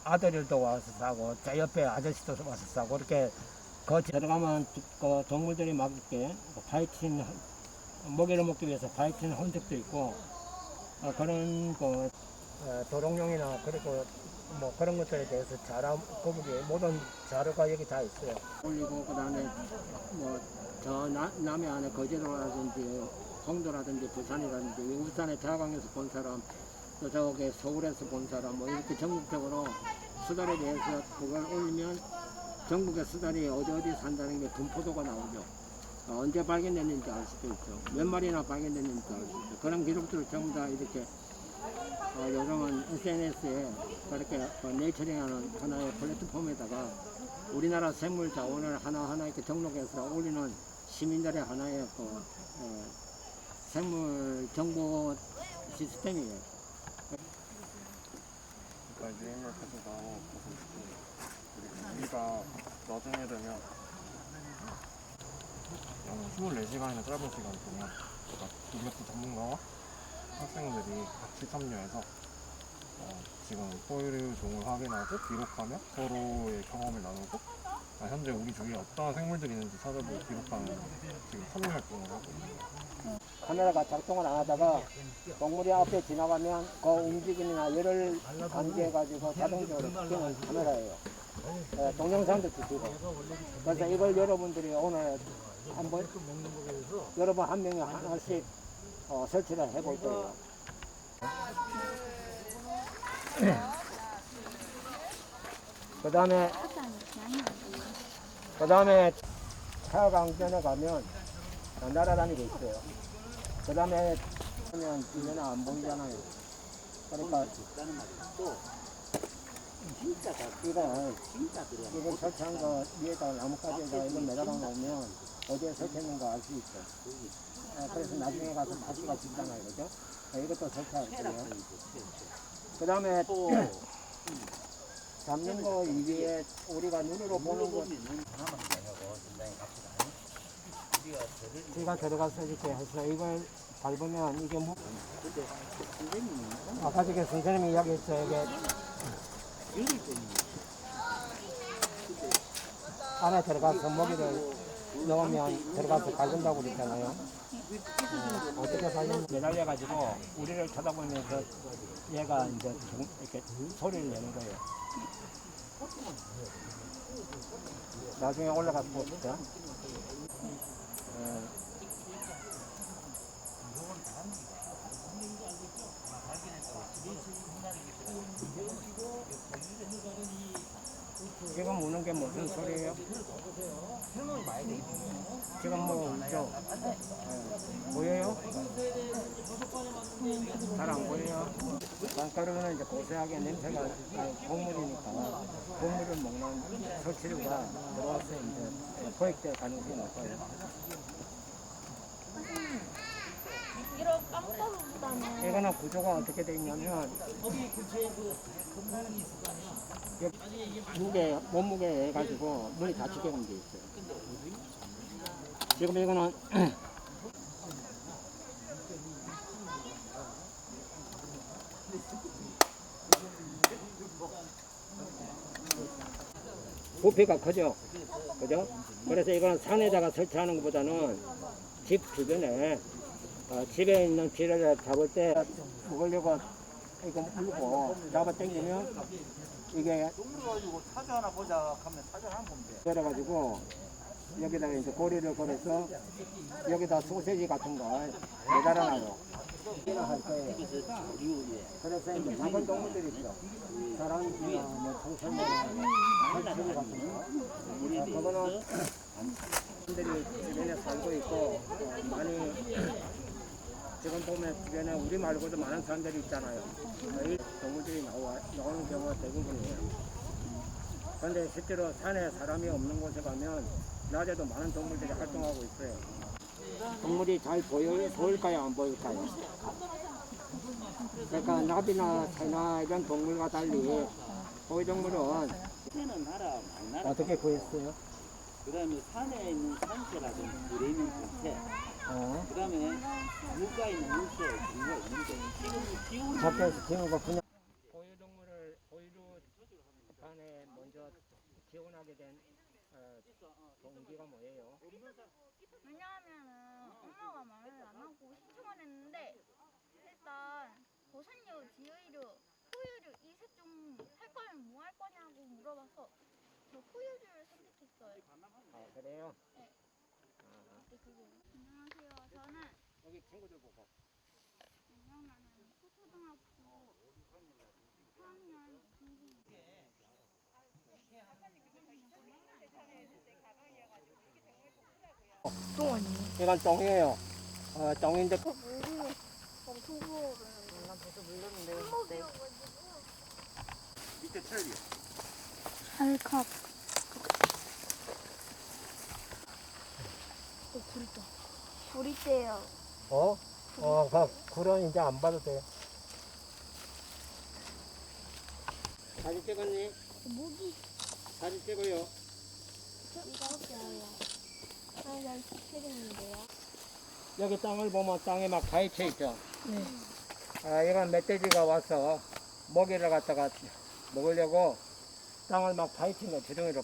아들도 와서 싸고 제 옆에 아저씨도 와서 싸고 이렇게 그 들어가면 그 동물들이 막 이렇게 파이팅 먹이를 먹기 위해서 파이팅 한 적도 있고 그런 그 도롱뇽이나 그리고 뭐 그런 것들에 대해서 자라 거북이 모든 자료가 여기 다 있어요. 올리고 그다음에 뭐 저 남해 안에 거제도라든지 송도라든지 부산이라든지 울산에 대학강에서 본 사람 또 저기 서울에서 본 사람 뭐 이렇게 전국적으로 수달에 대해서 그걸 올리면 전국의 수달이 어디 산다는 게 분포도가 나오죠. 언제 발견됐는지 알 수도 있죠. 몇 마리나 발견됐는지 알 수 있죠. 그런 기록들을 전부 다 이렇게 요즘은 SNS에 그렇게 네이처링하는 하나의 플랫폼에다가 우리나라 생물 자원을 하나하나 이렇게 등록해서 올리는 시민들의 하나의 생물 정보 시스템이에요. 그러니까 유행을 가져가 우리가 나중에 되면 24시간이나 짧은 시간 동안 이것도 전문가와 학생들이 같이 참여해서 지금 포유류 종을 확인하고 기록하며 서로의 경험을 나누고 현재 우리 주위에 어떠한 생물들이 있는지 찾아보고 기록하는 지금 참여 활동을 하고 있습니다. 카메라가 작동을 안 하다가 동물이 앞에 지나가면 그 움직임이나 열을 감지해가지고 자동적으로 찍히는 카메라예요. 동영상도 찍히고. 그래서 이걸 여러분들이 오늘 한번 여러분 한 명이 하나씩 설치를 해볼 거예요. 그 다음에 차강변에 가면 날아다니고 있어요. 그 다음에 그러면 뒤에는 안 보이잖아요. 그러니까 이걸 설치한 거 위에다가 나뭇가지에다가 이걸 매달아 놓으면 어디에 설치했는가 알 수 있어. 그래서 나중에 가서 바퀴가 짚잖아요. 그죠? 이것도 설치할 거예요. 그 다음에 잡는 거 이외에 우리가 눈으로 보는 거 쥐가 들어가서 이렇게 해서 이걸 밟으면 이게 아까 저게 선생님이 이야기했죠. 이게 안에 들어가서 먹이를 넣으면 들어가서 밟는다고 그랬잖아요. 어떻게 밟는지 매달려가지고 우리를 쳐다보면서 얘가 이제 이렇게 소리를 내는 거예요. 나중에 올라가서 보시죠. 지금 우는 게 무슨 소리예요? 지금 뭐 울죠? 보여요? 잘 안 보여요? 빵가루는 이제 고소하게 냄새가 곡물이니까 곡물을 먹는 설치류가 들어와서 이제 포획될 가능성이 높아요. 이런 빵가루보다는 이거는 구조가 어떻게 되어 있냐면 몸무게 해가지고 눈이 다치게끔 되어 있어요. 지금 이거는 부피가 크죠? 그죠? 그래서 이거는 산에다가 설치하는 것보다는 집 주변에 집에 있는 쥐를 잡을 때 먹으려고 이거 물고 잡아 당기면 이게 가지고 사주 하나 보자 하면 사주 하나 보면 돼. 그래가지고 여기다가 이제 고리를 걸어서 여기다 소세지 같은 걸 매달아놔요. 할 거예요. 그래서 이제 작은 동물들이 있어. 사람이나 뭐 청설모나 설치류 같은 거. 그거는 사람들이 주변에 살고 있고 많이 지금 보면 주변에 우리 말고도 많은 사람들이 있잖아요. 거의 동물들이 나오는 경우가 대부분이에요. 그런데 실제로 산에 사람이 없는 곳에 가면 낮에도 많은 동물들이 활동하고 있어요. 동물이 잘 보일까요? 안 보일까요? 그러니까 나비나 새나 이런 동물과 달리 포유동물은 새는 나라 많이 나라. 어떻게 구했어요? 그다음에 산에 있는 산새라든지 물에 있는 산새. 그다음에 물가에 있는 물새 종류가 있는데 지금 기온 밖에서 키우고 그냥 포유동물을 포유류 판에 먼저 기원하게 된 동기가 뭐예요? 왜냐하면은 엄마가 말을 안 하고 신청을 했는데 일단 보산류, 지의류, 포유류 이 셋 중 할 거면 뭐 할 거냐고 물어봐서 저 포유류를 선택했어요. 아 그래요? 네. 안녕하세요. 저는 여기 친구들 보고 나는 초등학교 4학년 중국입니다. 똥 아니에요? 이건 똥이에요. 똥인데 물이 엄청 부어요. 난 벌써 물렸는데. 밑에 철이. 알캅. 불 있다. 불 있대요. 굴은 이제 안 봐도 돼. 사진 찍었니? 목이 사진 찍어요. 이거 어때요? 난 찍히는데요. 여기 땅을 보면 땅에 막 가위쳐 있죠? 네. 이건 멧돼지가 와서 먹이를 갖다가 먹으려고 땅을 막 파헤친 거, 주둥이로.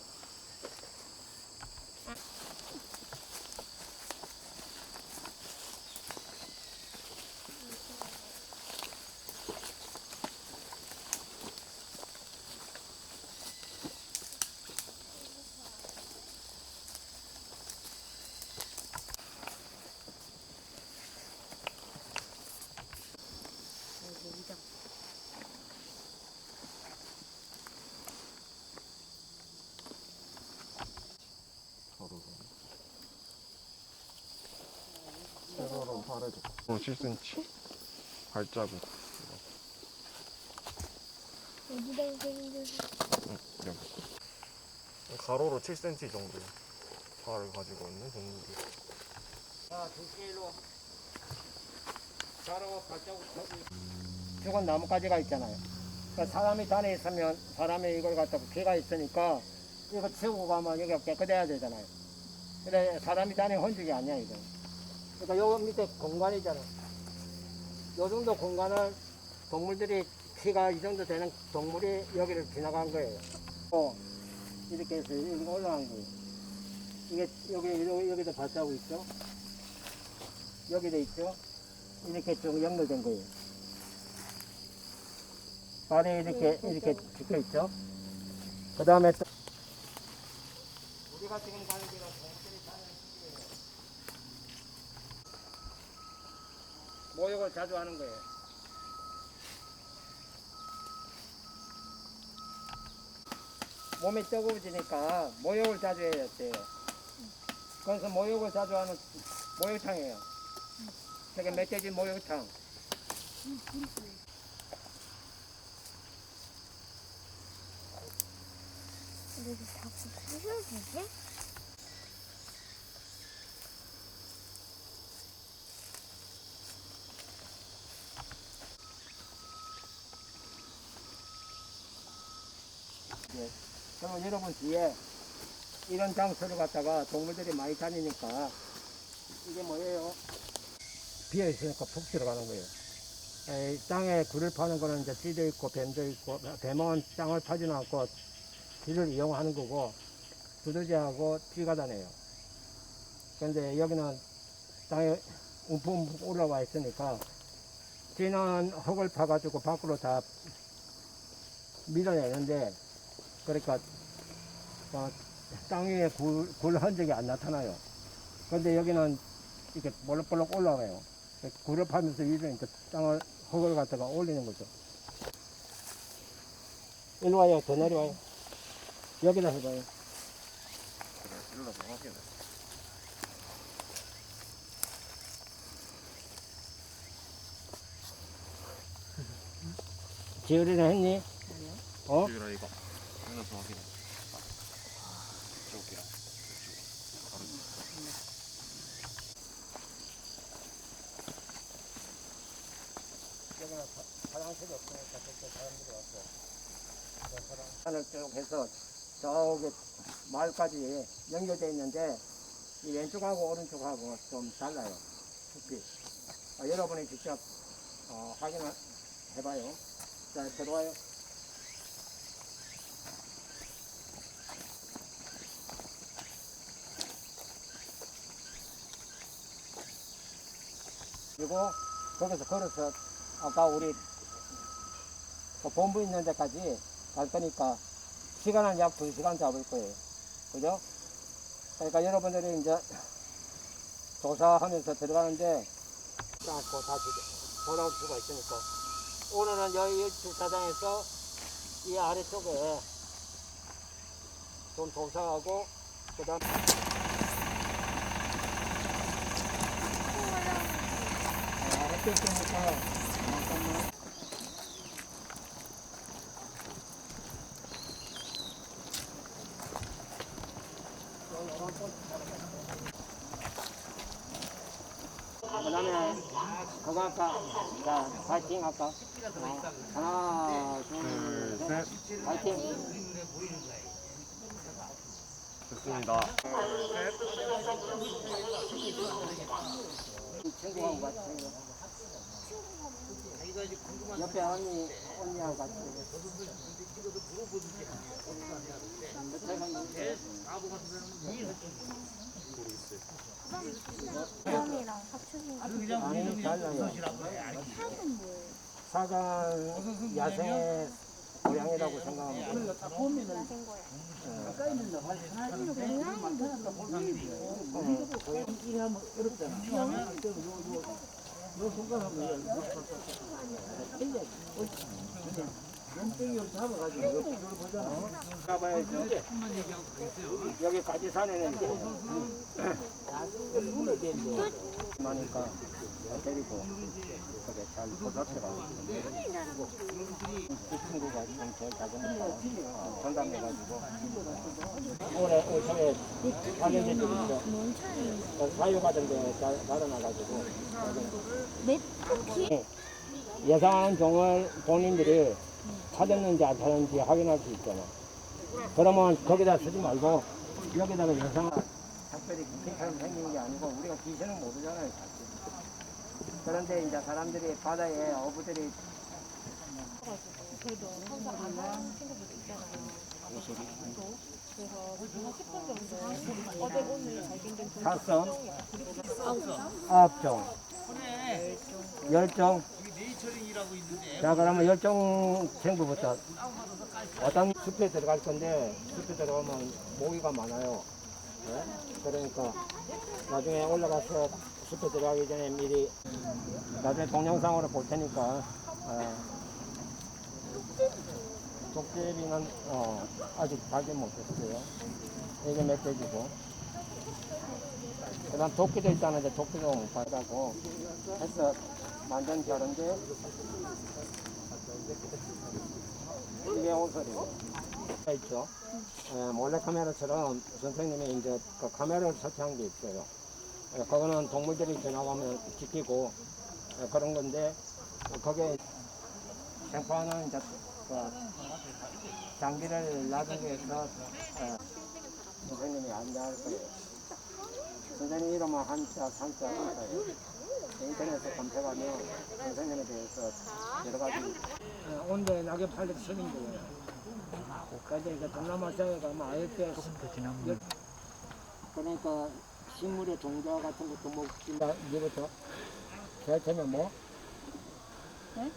세로로 바르죠. 7cm 발자국. 어디다가 그리는데 여기. 가로로 7cm 정도의 발을 가지고 있는 동물이. 자, 두께로 자로 발자국 펴기. 죽은 나뭇가지가 있잖아요. 그러니까 사람이 단에 있으면 사람이 이걸 갖다가 개가 있으니까 이거 치우고 가면 여기가 깨끗해야 되잖아요. 그래 사람이 다니는 흔적이 아니야 이거. 그러니까 요 밑에 공간이잖아. 요 정도 공간을 동물들이 키가 이 정도 되는 동물이 여기를 지나간 거예요. 이렇게 해서 여기 올라간 거예요. 이게 여기도 발자국 있죠. 여기도 있죠. 이렇게 쭉 연결된 거예요. 발이 이렇게 찍혀 있죠. 그 다음에 또 우리가 지금 가는 길은 동물들이 사는 길이에요. 모욕을 자주 하는 거예요. 몸이 뜨거워지니까 모욕을 자주 해야 돼요. 그래서 모욕을 자주 하는 목욕탕이에요. 저게 멧돼지 목욕탕. 여기 자꾸 부셔지지? 그러면 여러분 뒤에 이런 장소를 갖다가 동물들이 많이 다니니까 이게 뭐예요? 비어 있으니까 푹 들어가는 거예요. 땅에 굴을 파는 거는 이제 쥐도 있고 뱀도 있고, 뱀은 땅을 파지는 않고 쥐를 이용하는 거고, 두더지하고 쥐가 다녀요. 근데 여기는 땅에 움푹 올라와 있으니까 쥐는 흙을 파가지고 밖으로 다 밀어내는데, 그러니까 땅 위에 굴 흔적이 안 나타나요. 근데 여기는 이렇게 볼록볼록 올라와요. 굴을 파면서 위로 이제 흙을 갖다가 올리는 거죠. 일로 와요. 더 내려와요. 여기다 해봐요. 지으리는 했니? 어? 이거 눌러서 확인해. 저기야. 여기는 화장실이 없으니까 그때 사람들이 왔어. 산을 쭉 해서 저기 마을까지 연결되어 있는데 이 왼쪽하고 오른쪽하고 좀 달라요. 숲이. 여러분이 직접 확인을 해봐요. 자, 들어와요. 그리고 거기서 걸어서 아까 우리 본부 있는 데까지 갈 거니까 시간은 약 2시간 잡을 거예요. 그죠? 그러니까 여러분들이 이제 조사하면서 들어가는데 않고 다시 돌아올 수가 있으니까 오늘은 여기 주차장에서 이 아래쪽에 좀 조사하고 그 다음 아래쪽이니까 잠깐만. 그 다음에 그거 할까? 자, 파이팅 할까? 하나, 둘, 셋. 파이팅. 됐습니다. 친구하고 같이. 옆에 언니하고 같이. 사람이랑 사춘이 아니, 달라요. 사는 뭐예요? 사간 야생의 고양이라고 생각하면 돼요. 야생 거야. 가봐야죠. 여기 가지산에는 많으니까 데리고 그게 잘 보살펴라. 그 친구가 지금 제일 작으니까 전담해가지고 올해 초에 가격이 좀 있어. 사유받은 데 받아놔가지고 내 토끼? 예상하는 종을 본인들이 찾았는지 안 찾았는지 확인할 수 있잖아. 그러면 거기다 쓰지 말고 여기다가 예상한 특별히 귀신처럼 생긴 게 아니고 우리가 귀신은 모르잖아요, 사실. 그런데 이제 사람들이 바다에 어부들이 사성 9종 10종. 자, 그러면 10종 생부부터 어떤 숲에 들어갈 건데 숲에 들어가면 모기가 많아요. 네? 그러니까 나중에 올라가서 숲에 들어가기 전에 미리 나중에 동영상으로 볼 테니까 독제비는 아직 발견 못했어요. 이게 멧돼지고 그 다음 도끼도 있다는데 도끼도 못 받아고 해서 완전 다른데 이게 오소리고 있죠. 몰래카메라처럼 선생님이 이제 그 카메라를 설치한 게 있어요. 그거는 동물들이 지나가면 지키고 그런 건데 거기에 생파는 이제 장비를 놔두기 위해서 선생님이 안내할 거예요. 선생님 이름은 한자, 산자, 한자예요. 인터넷에 검색하면 선생님에 대해서 여러 가지 온도에 낙엽 팔려 서는 거예요. 그래서 이제 동남아시아에 가면 아열대 그러니까 식물의 종자 같은 것도 먹지만 이제부터 제일 처음에 뭐? 네?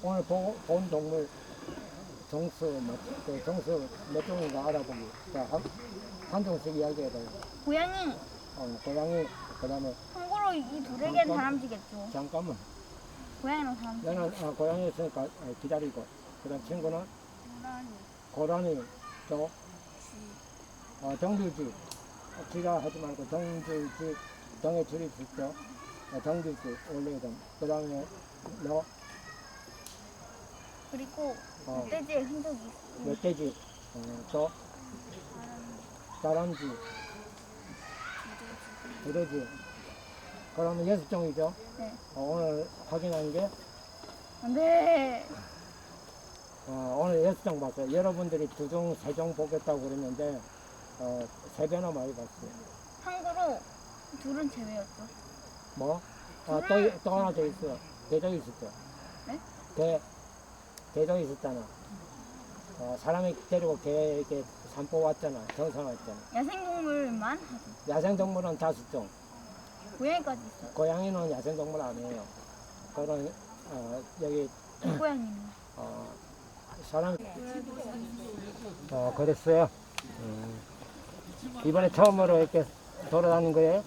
오늘 본 동물 종수 종수 몇 종인가 알아보기. 자, 한 종씩 이야기해봐요. 고양이. 고양이 그다음에 참고로 이 두 개는 다람쥐겠죠. 잠깐만. 고양이는 다람쥐. 나는 고양이 있으니까 기다리고 그다음 친구는 고라니 또 정들쥐 쥐라 하지 말고 정들쥐 정에 줄이 있죠. 정들쥐 올려야 돼. 그다음에 너 그리고 멧돼지의 흔적이 있어. 멧돼지 또 다람쥐 두더지 그러면 6종이죠. 네. 오늘 확인한 게 네. 오늘 6종 봤어요. 여러분들이 2종, 3종 보겠다고 그랬는데 3배나 많이 봤어요. 참고로 둘은 제외였죠. 뭐? 또 하나 더 있어요. 대적이 있었죠. 네? 대적이 있었잖아. 사람이 데리고 개 이렇게 산보 왔잖아. 정상 왔잖아. 야생동물만 하죠. 야생동물은 5종. 고양이까지 있어요. 고양이는 야생동물 아니에요. 그런 여기 고양이는. 사람 그랬어요. 이번에 처음으로 이렇게 돌아다닌 거예요?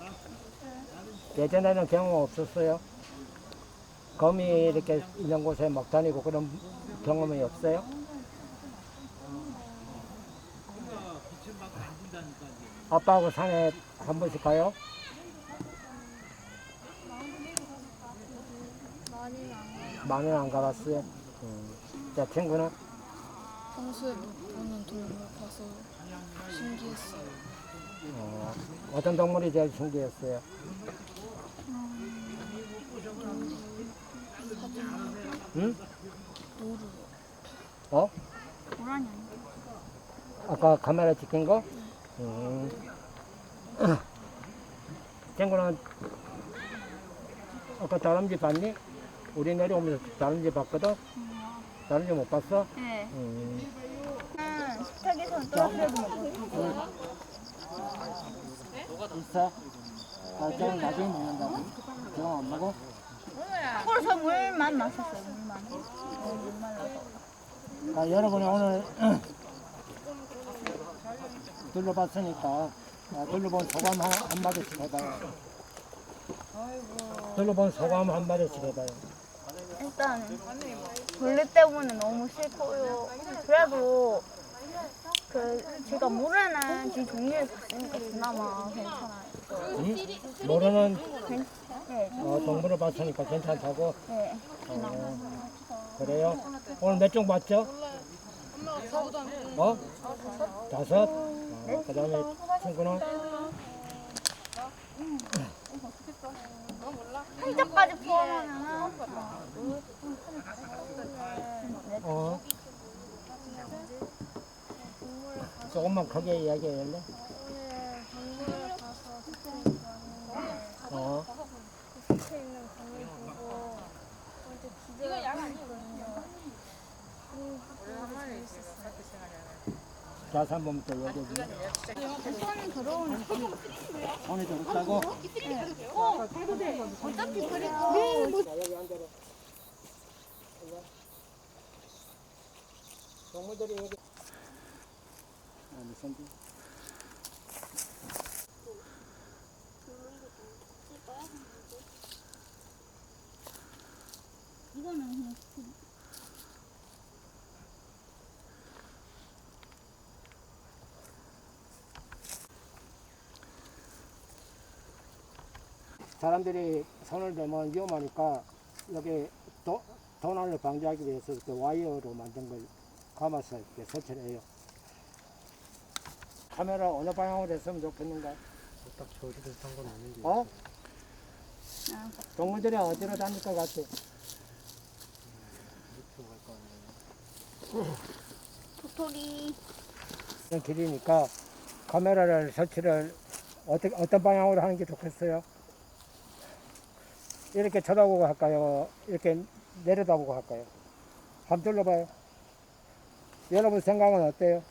예전에는 경험 없었어요? 거미 이렇게 있는 곳에 막 다니고 그런 경험이 없어요? 아빠하고 산에 한 번씩 가요? 많이는 안 가봤어요? 자, 친구는? 평소에 못 보는 동물 봐서 신기했어요. 어떤 동물이 제일 신기했어요? 응? 노루. 고라니 아니에요? 아까 카메라 찍힌 거? 친구는 아까 다람쥐 봤니? 우리 내려오면서 다람쥐 봤거든? 다람쥐 못 봤어? 네. 식탁에서는 떨어뜨려도 먹어요. 있어? 저는 나중에 먹는다고. 지금 안 먹어? 참고로 저 물만 마셨어요. 물만. 물 말라서. 여러분이 오늘 둘러봤으니까 둘러본 소감 한마디씩 해봐요. 둘러본 소감 한마디씩 해봐요. 일단 벌레 때문에 너무 싫고요. 그래도 제가 모르는 쥐 종류를 봤으니까 그나마 괜찮아요. 응? 모르는 네. 동물을 봤으니까 괜찮다고? 네. 그나마. 그래요? 오늘 몇 종 봤죠? 5? 그 다음에 친구는? 한자까지 포함하면 조금만 크게 이야기해줄래? 동물을 봐서 자세 한번 더 얘기해. 손 더러운 손이 더럽다고? 어차피 그리고 자, 여기 앉아라. 동물들이 여기. 무슨 지 이거는 그냥 사람들이 손을 대면 위험하니까 여기 도난을 방지하기 위해서 이렇게 와이어로 만든 걸 감아서 이렇게 설치를 해요. 카메라 어느 방향으로 했으면 좋겠는가? 딱 저기 비슷한 건 아닌데. 어? 동물들이 어디로 다닐 것 같아? 밑으로 갈거 아니에요. 도토리 이런 길이니까 카메라를 설치를 어떤 방향으로 하는 게 좋겠어요? 이렇게 쳐다보고 할까요? 이렇게 내려다보고 할까요? 한번 둘러봐요. 여러분 생각은 어때요?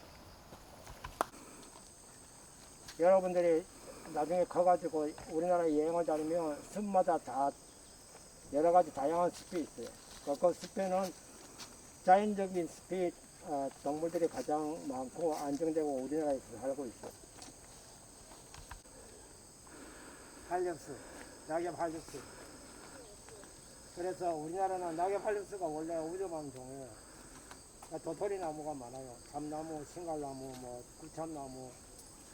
여러분들이 나중에 커가지고 우리나라 여행을 다니면 숲마다 다 여러 가지 다양한 숲이 있어요. 그 숲에는 자연적인 숲이 동물들이 가장 많고 안정되고 우리나라에서 살고 있어요. 한렵수, 낙엽 한렵수. 그래서 우리나라는 낙엽 한렵수가 원래 위험한 종이에요. 도토리 나무가 많아요. 참나무, 신갈나무, 뭐 굴참나무,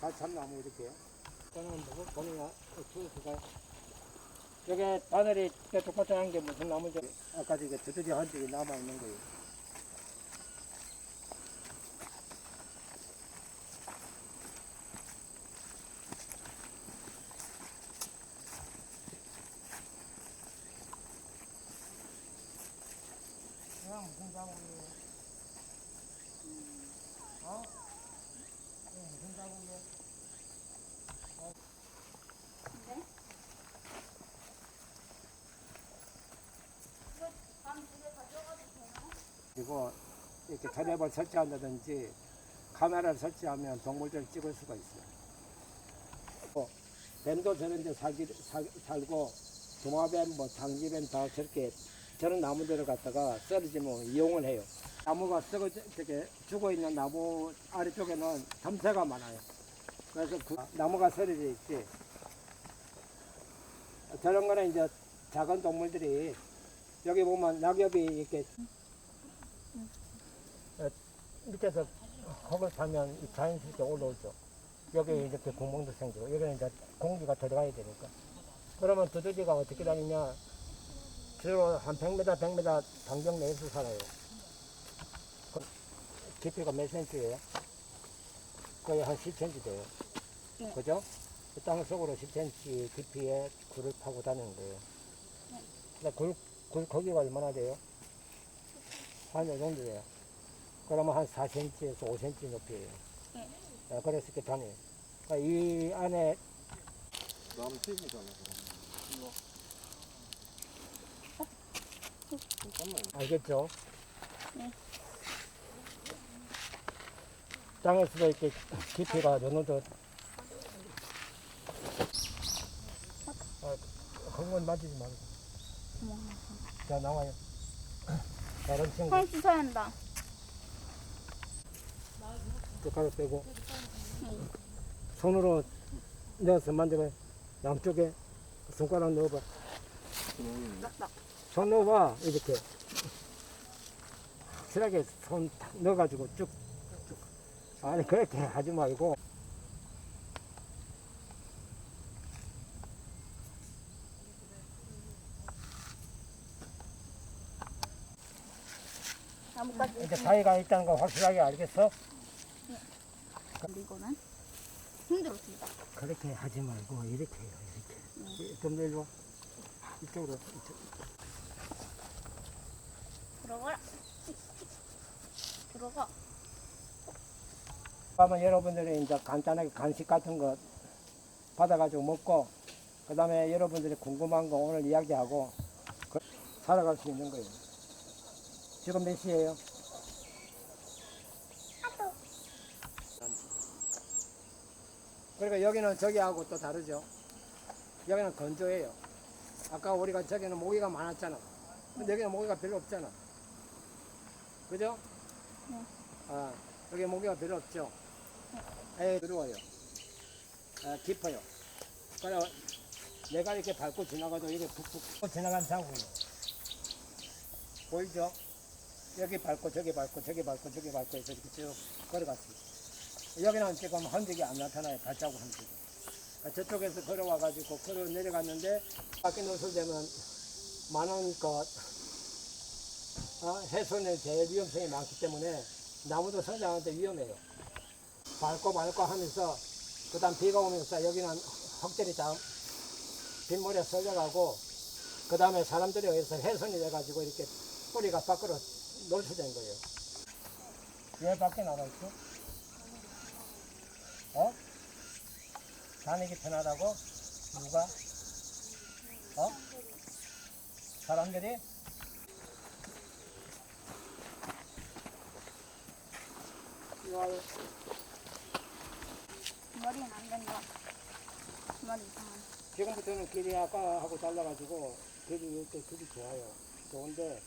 가참나무 이렇게. 저는 뭐 보니까 추우니까 여기 바늘이 똑같은 게 무슨 나무인지 아까 저게 두드리 한 적이 남아 있는 거예요. 그냥 무슨 자국이에요? 어? 무슨 자국이에요? 그리고 이렇게 트랩을 설치한다든지 카메라를 설치하면 동물들을 찍을 수가 있어요. 뱀도 저런 데 살고 도마뱀, 뭐 장지뱀 다 저렇게 저런 나무들을 갖다가 쓰러지면 이용을 해요. 나무가 이렇게 죽어있는 나무 아래쪽에는 탐새가 많아요. 그래서 그 나무가 쓰러져 있지. 저런 거는 이제 작은 동물들이 여기 보면 낙엽이 이렇게 밑에서 흙을 파면 자연스럽게 올라오죠. 여기 이렇게 구멍도 생기고 여기는 이제 공기가 들어가야 되니까. 그러면 두더지가 어떻게 다니냐? 주로 한 100m, 100m 반경 내에서 살아요. 깊이가 몇 센치예요? 거의 한 10cm 돼요. 네. 그죠? 그 땅 속으로 10cm 깊이에 굴을 파고 다니는 거예요. 근데 굴 거기가 얼마나 돼요? 한 이 정도 돼요. 그러면 한 4cm에서 5cm 높이에요. 네. 그래서 이렇게 다녀요. 그러니까 이 안에 남튀기잖아. 잠깐만. 알겠죠? 네. 땅에서도 이렇게 깊이가 어느 정도 그런 건 만지지 말고. 자, 나와요. 다른 친구 손 씻어야 한다. 젓가락 빼고 손으로 넣어서 만져봐요. 양쪽에 손가락 넣어봐. 손 넣어봐. 이렇게 확실하게 손 탁 넣어가지고 쭉. 아니 그렇게 하지 말고 나뭇가지. 이제 사이가 있다는 거 확실하게 알겠어? 이거는 힘들었습니다. 그렇게 하지 말고 이렇게 해요. 이렇게. 좀 더 일로 와. 이쪽으로. 들어가라. 들어가. 그러면 여러분들이 이제 간단하게 간식 같은 거 받아가지고 먹고, 그 다음에 여러분들이 궁금한 거 오늘 이야기하고 살아갈 수 있는 거예요. 지금 몇 시예요? 그러니까 여기는 저기하고 또 다르죠. 여기는 건조해요. 아까 우리가 저기는 모기가 많았잖아. 근데 여기는 모기가 별로 없잖아. 그죠? 네. 아, 여기 모기가 별로 없죠. 에 들어와요. 아, 깊어요. 그래 내가 이렇게 밟고 지나가도 이게 푹푹 지나간 자국이에요. 보이죠? 여기 밟고 저기 밟고 저기 밟고 저기 밟고 해서 이렇게 쭉 걸어갔어요. 여기는 지금 흔적이 안 나타나요. 발자국 흔적이. 저쪽에서 걸어와가지고 걸어 내려갔는데 밖에 노출되면 많은 해손에 제일 위험성이 많기 때문에 나무도 성장하는데 위험해요. 밟고 하면서 그 다음 비가 오면서 여기는 흙들이 다 빗물에 썰려가고 그 다음에 사람들이 여기서 해손이 돼가지고 이렇게 뿌리가 밖으로 노출된 거예요. 왜 밖에 나가 있어? 어? 다니기 편하다고? 누가? 어? 사람들이? 이거 머리는 안 된다. 머리 이상한. 지금부터는 길이 아까하고 달라가지고 길이 이렇게 길이 좋아요. 좋은데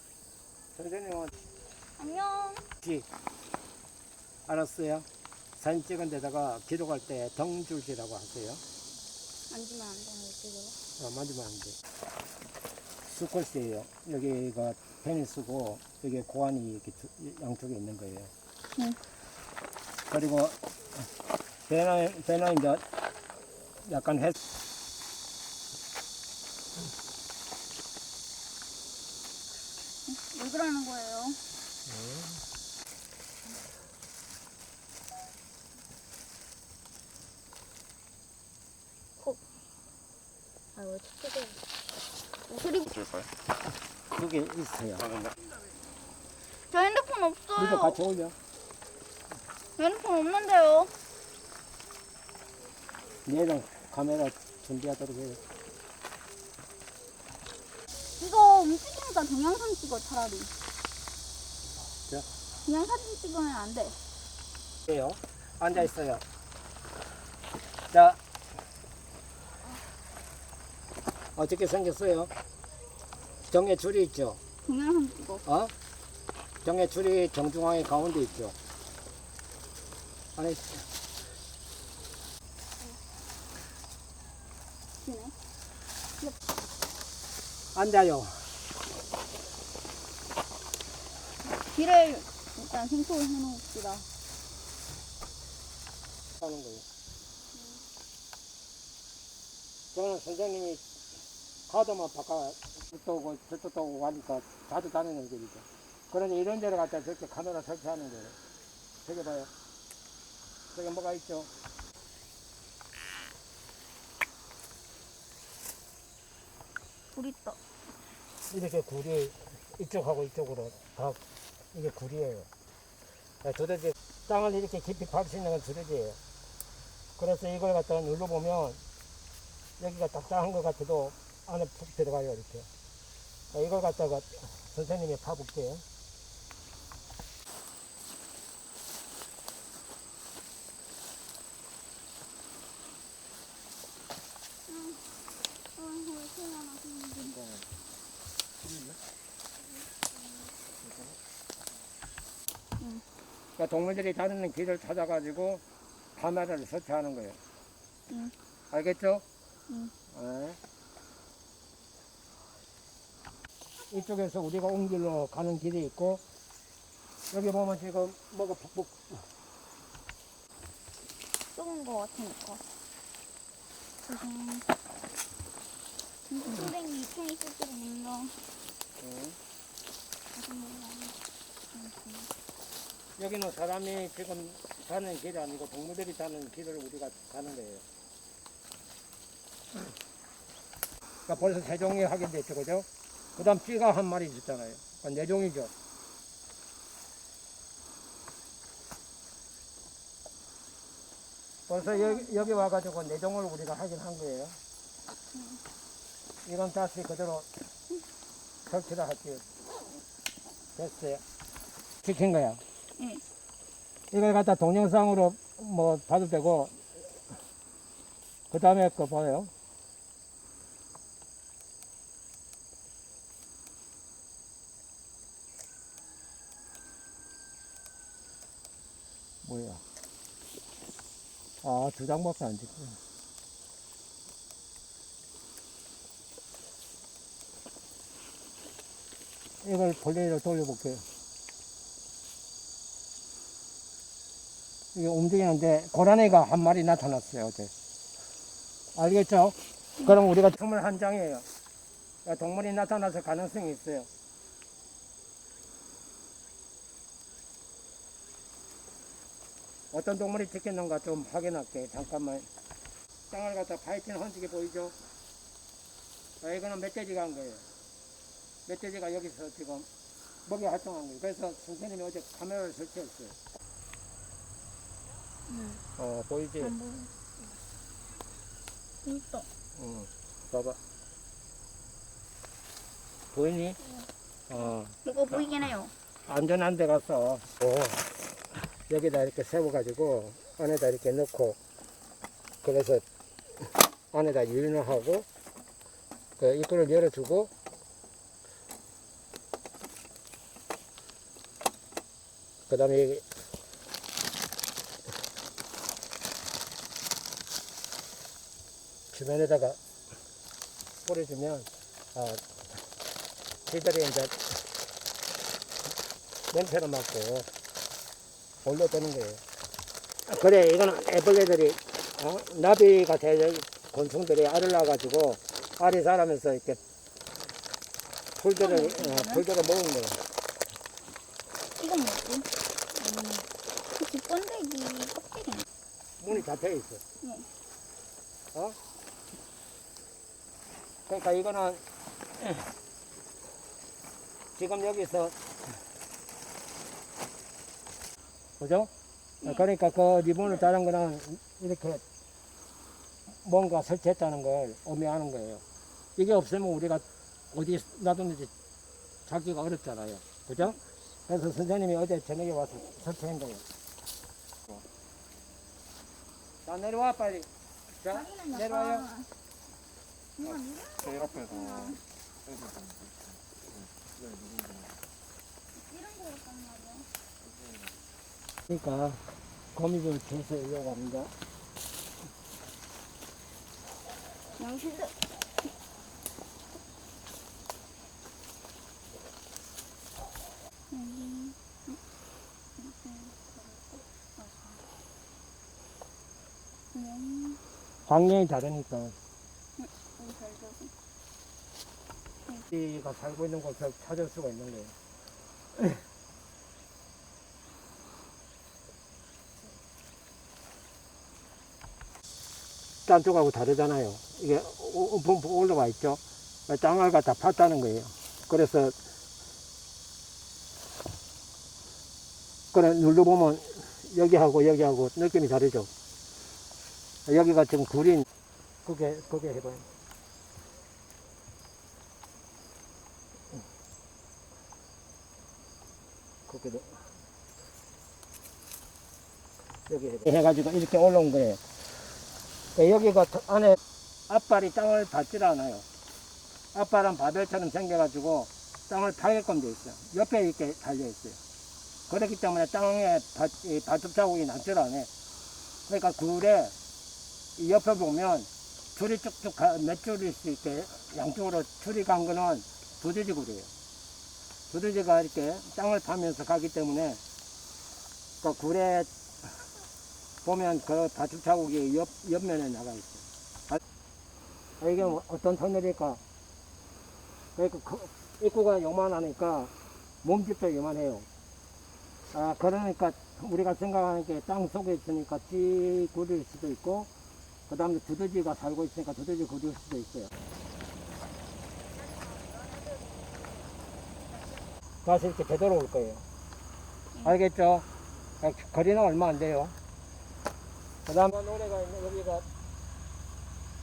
선생님은 안녕. 알았어요? 사진 찍은 데다가 기록할 때 덩줄지라고 하세요. 만지면 안 되는 이쪽으로. 만지면 안 돼. 수컷이에요. 여기가 페니스고 여기 고환이 이렇게 양쪽에 있는 거예요. 응. 그리고 배는 이제 약간 왜 그러는 거예요? 아이고 촉촉해. 그리고 그게 있어요. 저 핸드폰 우리도 없어요. 같이 올려. 핸드폰 없는데요. 얘랑 카메라 준비하도록 해요. 이거 움직이니까 동영상 찍어 차라리. 자. 그냥 사진 찍으면 안 돼. 해요. 앉아 있어요. 자, 어떻게 생겼어요? 정의 줄이 있죠. 동영상 찍어. 어? 정의 줄이 정중앙에 가운데 있죠. 아니, 지네. 앉아요. 길을 일단 생소를 해놓읍시다. 하는 거예요. 저는 선생님이 카드만 바꿔 또 오고 저쪽도 오고 하니까 자주 다니는 길이죠. 그러니 이런 데를 갖다 저렇게 카메라 설치하는 거예요. 저기 봐요. 저기 뭐가 있죠? 굴 있다. 이렇게 굴이 이쪽하고 이쪽으로 다 이게 굴이에요. 두더지 땅을 이렇게 깊이 팔 수 있는 건 두더지예요. 그래서 이걸 갖다가 눌러보면 여기가 딱딱한 것 같아도 안에 푹 들어가요 이렇게. 이걸 갖다가 선생님이 파볼게요. 그러니까 동물들이 다니는 길을 찾아가지고 카메라를 설치하는 거예요. 응. 알겠죠? 응. 네. 이쪽에서 우리가 온 길로 가는 길이 있고 여기 보면 지금 뭐가 푹푹 썩은 거 같으니까. 선생님이 2층에 있을지도 몰라. 여기는 사람이 지금 가는 길이 아니고 동물들이 가는 길을 우리가 가는 거예요. 그러니까 벌써 세 종이 확인됐죠, 그죠? 그 다음 쥐가 한 마리 있었잖아요. 네 종이죠. 벌써 여기 와가지고 네 종을 우리가 확인한 거예요. 이건 다시 그대로 설치를 할게요. 됐어요. 시킨 거야. 응. 이걸 갖다 동영상으로 뭐 봐도 되고 그 다음에 거 봐요. 뭐야? 아, 2장밖에 안 찍고. 이걸 볼레이로 돌려볼게요. 이게 움직이는데 고라니가 한 마리 나타났어요, 어제. 알겠죠? 그럼 우리가 21장이에요. 동물이 나타나서 가능성이 있어요. 어떤 동물이 찍혔는가 좀 확인할게. 잠깐만. 땅을 갖다 파헤치는 흔적이 보이죠? 이거는 멧돼지가 한 거예요. 멧돼지가 여기서 지금 먹이 활동한 거예요. 그래서 선생님이 어제 카메라를 설치했어요. 보이지? 안 보여. 있다. 응. 봐봐. 보이니? 이거 보이긴 해요. 안전한 데 가서 여기다 이렇게 세워가지고 안에다 이렇게 넣고 그래서 안에다 유인을 하고 그 입구를 열어주고 그 다음에 주변에다가 뿌려주면 쥐들이 이제 냄새를 맡고 올려드는 거예요. 그래, 이거는 애벌레들이 나비가 될 곤충들이 알을 낳아가지고 알이 자라면서 이렇게 풀들을 먹은 거예요. 이건 뭐지? 혹시 번데기 껍데기? 문이 잡혀 있어. 네. 그러니까 이거는 지금 여기서 그죠? 그러니까 그 리본을 자른 거는 이렇게 뭔가 설치했다는 걸 의미하는 거예요. 이게 없으면 우리가 어디 놔뒀는지 찾기가 어렵잖아요. 그죠? 그래서 선생님이 어제 저녁에 와서 설치한 거예요. 자, 내려와, 빨리. 자, 내려와요. 제일 앞에서 그러니까 거미줄 재서 이려고 합니다. 양실드. 광량이 다르니까. 이가 살고 있는 곳을 찾을 수가 있는 거예요. 딴 쪽하고 다르잖아요. 이게 올라와 있죠. 땅을 갖다 팠다는 거예요. 그래서 그래 눌러보면 여기하고 느낌이 다르죠. 여기가 지금 굴인 그게 해봐요. 그게도 여기 해가지고 이렇게 올라온 거예요. 여기가 안에 앞발이 땅을 밟질 않아요. 앞발은 바벨처럼 생겨가지고 땅을 파게끔 돼 있어요. 옆에 이렇게 달려 있어요. 그렇기 때문에 땅에 발톱 자국이 남질 않아요. 그러니까 굴에 이 옆에 보면 줄이 쭉쭉 몇 줄일 수 있게 양쪽으로 줄이 간 거는 두더지 굴이에요. 두더지가 이렇게 땅을 파면서 가기 때문에 그 굴에 보면 그 발톱 자국이 옆면에 나가 있어요. 이게 어떤 터널일까? 그러니까 입구가 요만하니까 몸집도 요만해요. 그러니까 우리가 생각하는 게 땅 속에 있으니까 쥐굴일 수도 있고, 그 다음에 두더지가 살고 있으니까 두더지 굴일 수도 있어요. 다시 이렇게 되돌아올 거예요. 알겠죠? 거리는 얼마 안 돼요. 그 다음 노래가 있는, 여기가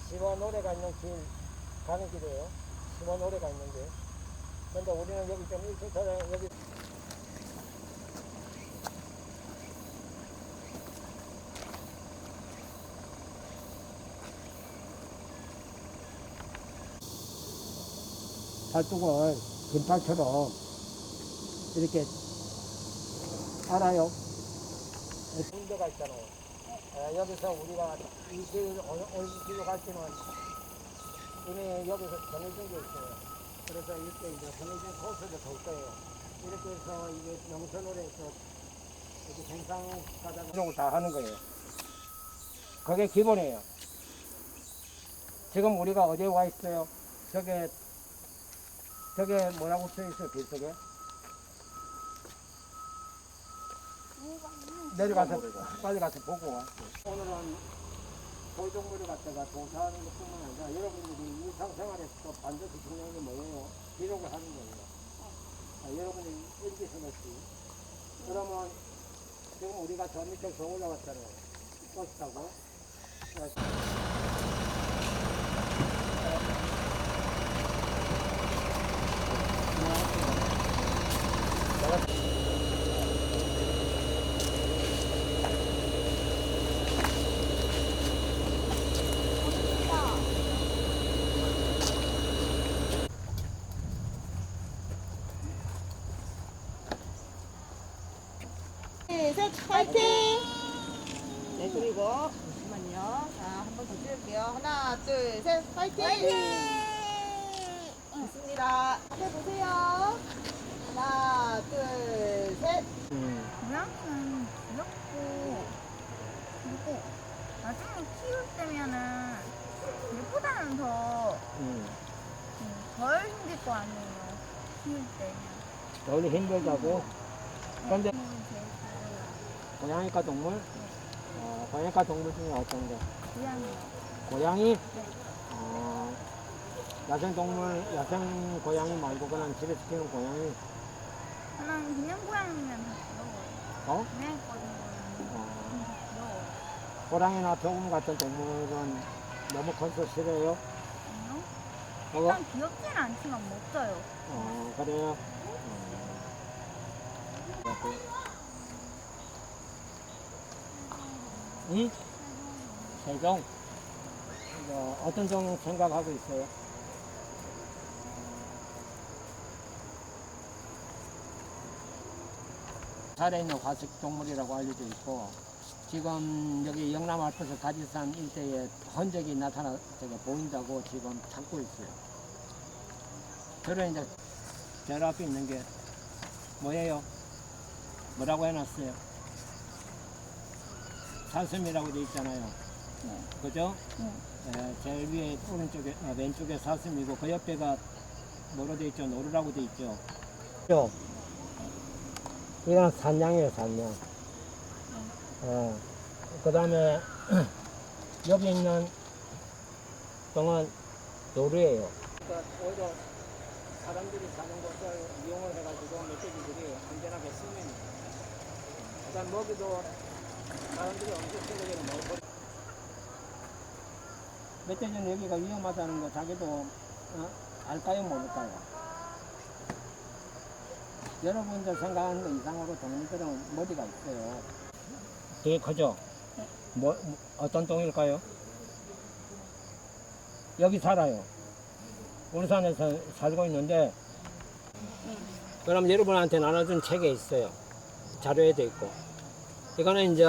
시와 노래가 있는 길, 가는 길이에요. 시와 노래가 있는데. 근데 우리는 여기 좀 일찍 찾아, 여기. 팔뚝을 긴팔처럼 이렇게 알아요? 군대가 있잖아요. 여기서 우리가 이실 어느 길로 갈지는 이미 여기서 정해진 게 있어요. 그래서 이때 이제 정해진 코스를 돌 거예요. 이렇게 해서 이게 명선으로 해서 이렇게 생상 가다가 이런 거 다 하는 거예요. 그게 기본이에요. 지금 우리가 어디에 와 있어요? 저게 뭐라고 써 있어요? 빗속에? 내려가서 빨리 가서 보고 와. 오늘은 돌동물을 갖다가 조사하는 것뿐만 아니라 여러분들이 일상생활에서 반드시 중요한 게 뭐예요? 기록을 하는 거예요. 여러분이 일기 써놓지. 그러면 지금 우리가 저 밑에 저 올라갔잖아요. 버스 타고. 셋, 파이팅! 네, 그리고 잠시만요. 자, 한 번 더 찍을게요. 하나, 둘, 셋, 파이팅! 좋습니다. 앞에 보세요. 하나, 둘, 셋. 고양이는 귀엽고 그리고 나중에 키울 때면은 얘보다는 덜 힘들 거 아니에요. 키울 때는. 덜 힘들다고? 그런데 동물이 제일 좋아요. 고양이과 동물? 고양이과 동물 중에 어떤 거? 고양이요. 고양이? 야생 동물, 야생 고양이 말고 그냥 집에서 키우는 고양이? 그냥 고양이면 다 귀여워요. 그냥 거는 귀여워요. 호랑이나 표범 같은 동물은 너무 커서 싫어요? 아니요? 그거? 일단 귀엽지는 않지만 멋져요. 그래요? 응? 세종? 어떤 종 생각하고 있어요? 살아있는 화식 동물이라고 알려져 있고 지금 여기 영남 알프스 가지산 일대에 흔적이 보인다고 지금 찾고 있어요. 그런 이제 제 앞에 있는 게 뭐예요? 뭐라고 해놨어요? 사슴이라고 돼 있잖아요. 그죠? 제일 위에 오른쪽에 왼쪽에 사슴이고 그 옆에가 뭐로 돼 있죠? 노루라고 돼 있죠. 이건 산양이에요, 산양. 그 다음에 여기 있는 동은 노루예요. 오히려 사람들이 사는 곳을 이용을 해가지고 멧돼지들이 안전하게 쓰면 그다음 먹이도 사람들이 엄청 쓰는 먹고 멧돼지는 여기가 위험하다는 거 자기도 알까요 모를까요? 여러분들 생각하는 거 이상으로 동물들은 머리가 있어요. 되게 크죠? 어떤 동일까요? 여기 살아요. 울산에서 살고 있는데 그럼 여러분한테 나눠준 책에 있어요. 자료에도 있고 이거는 이제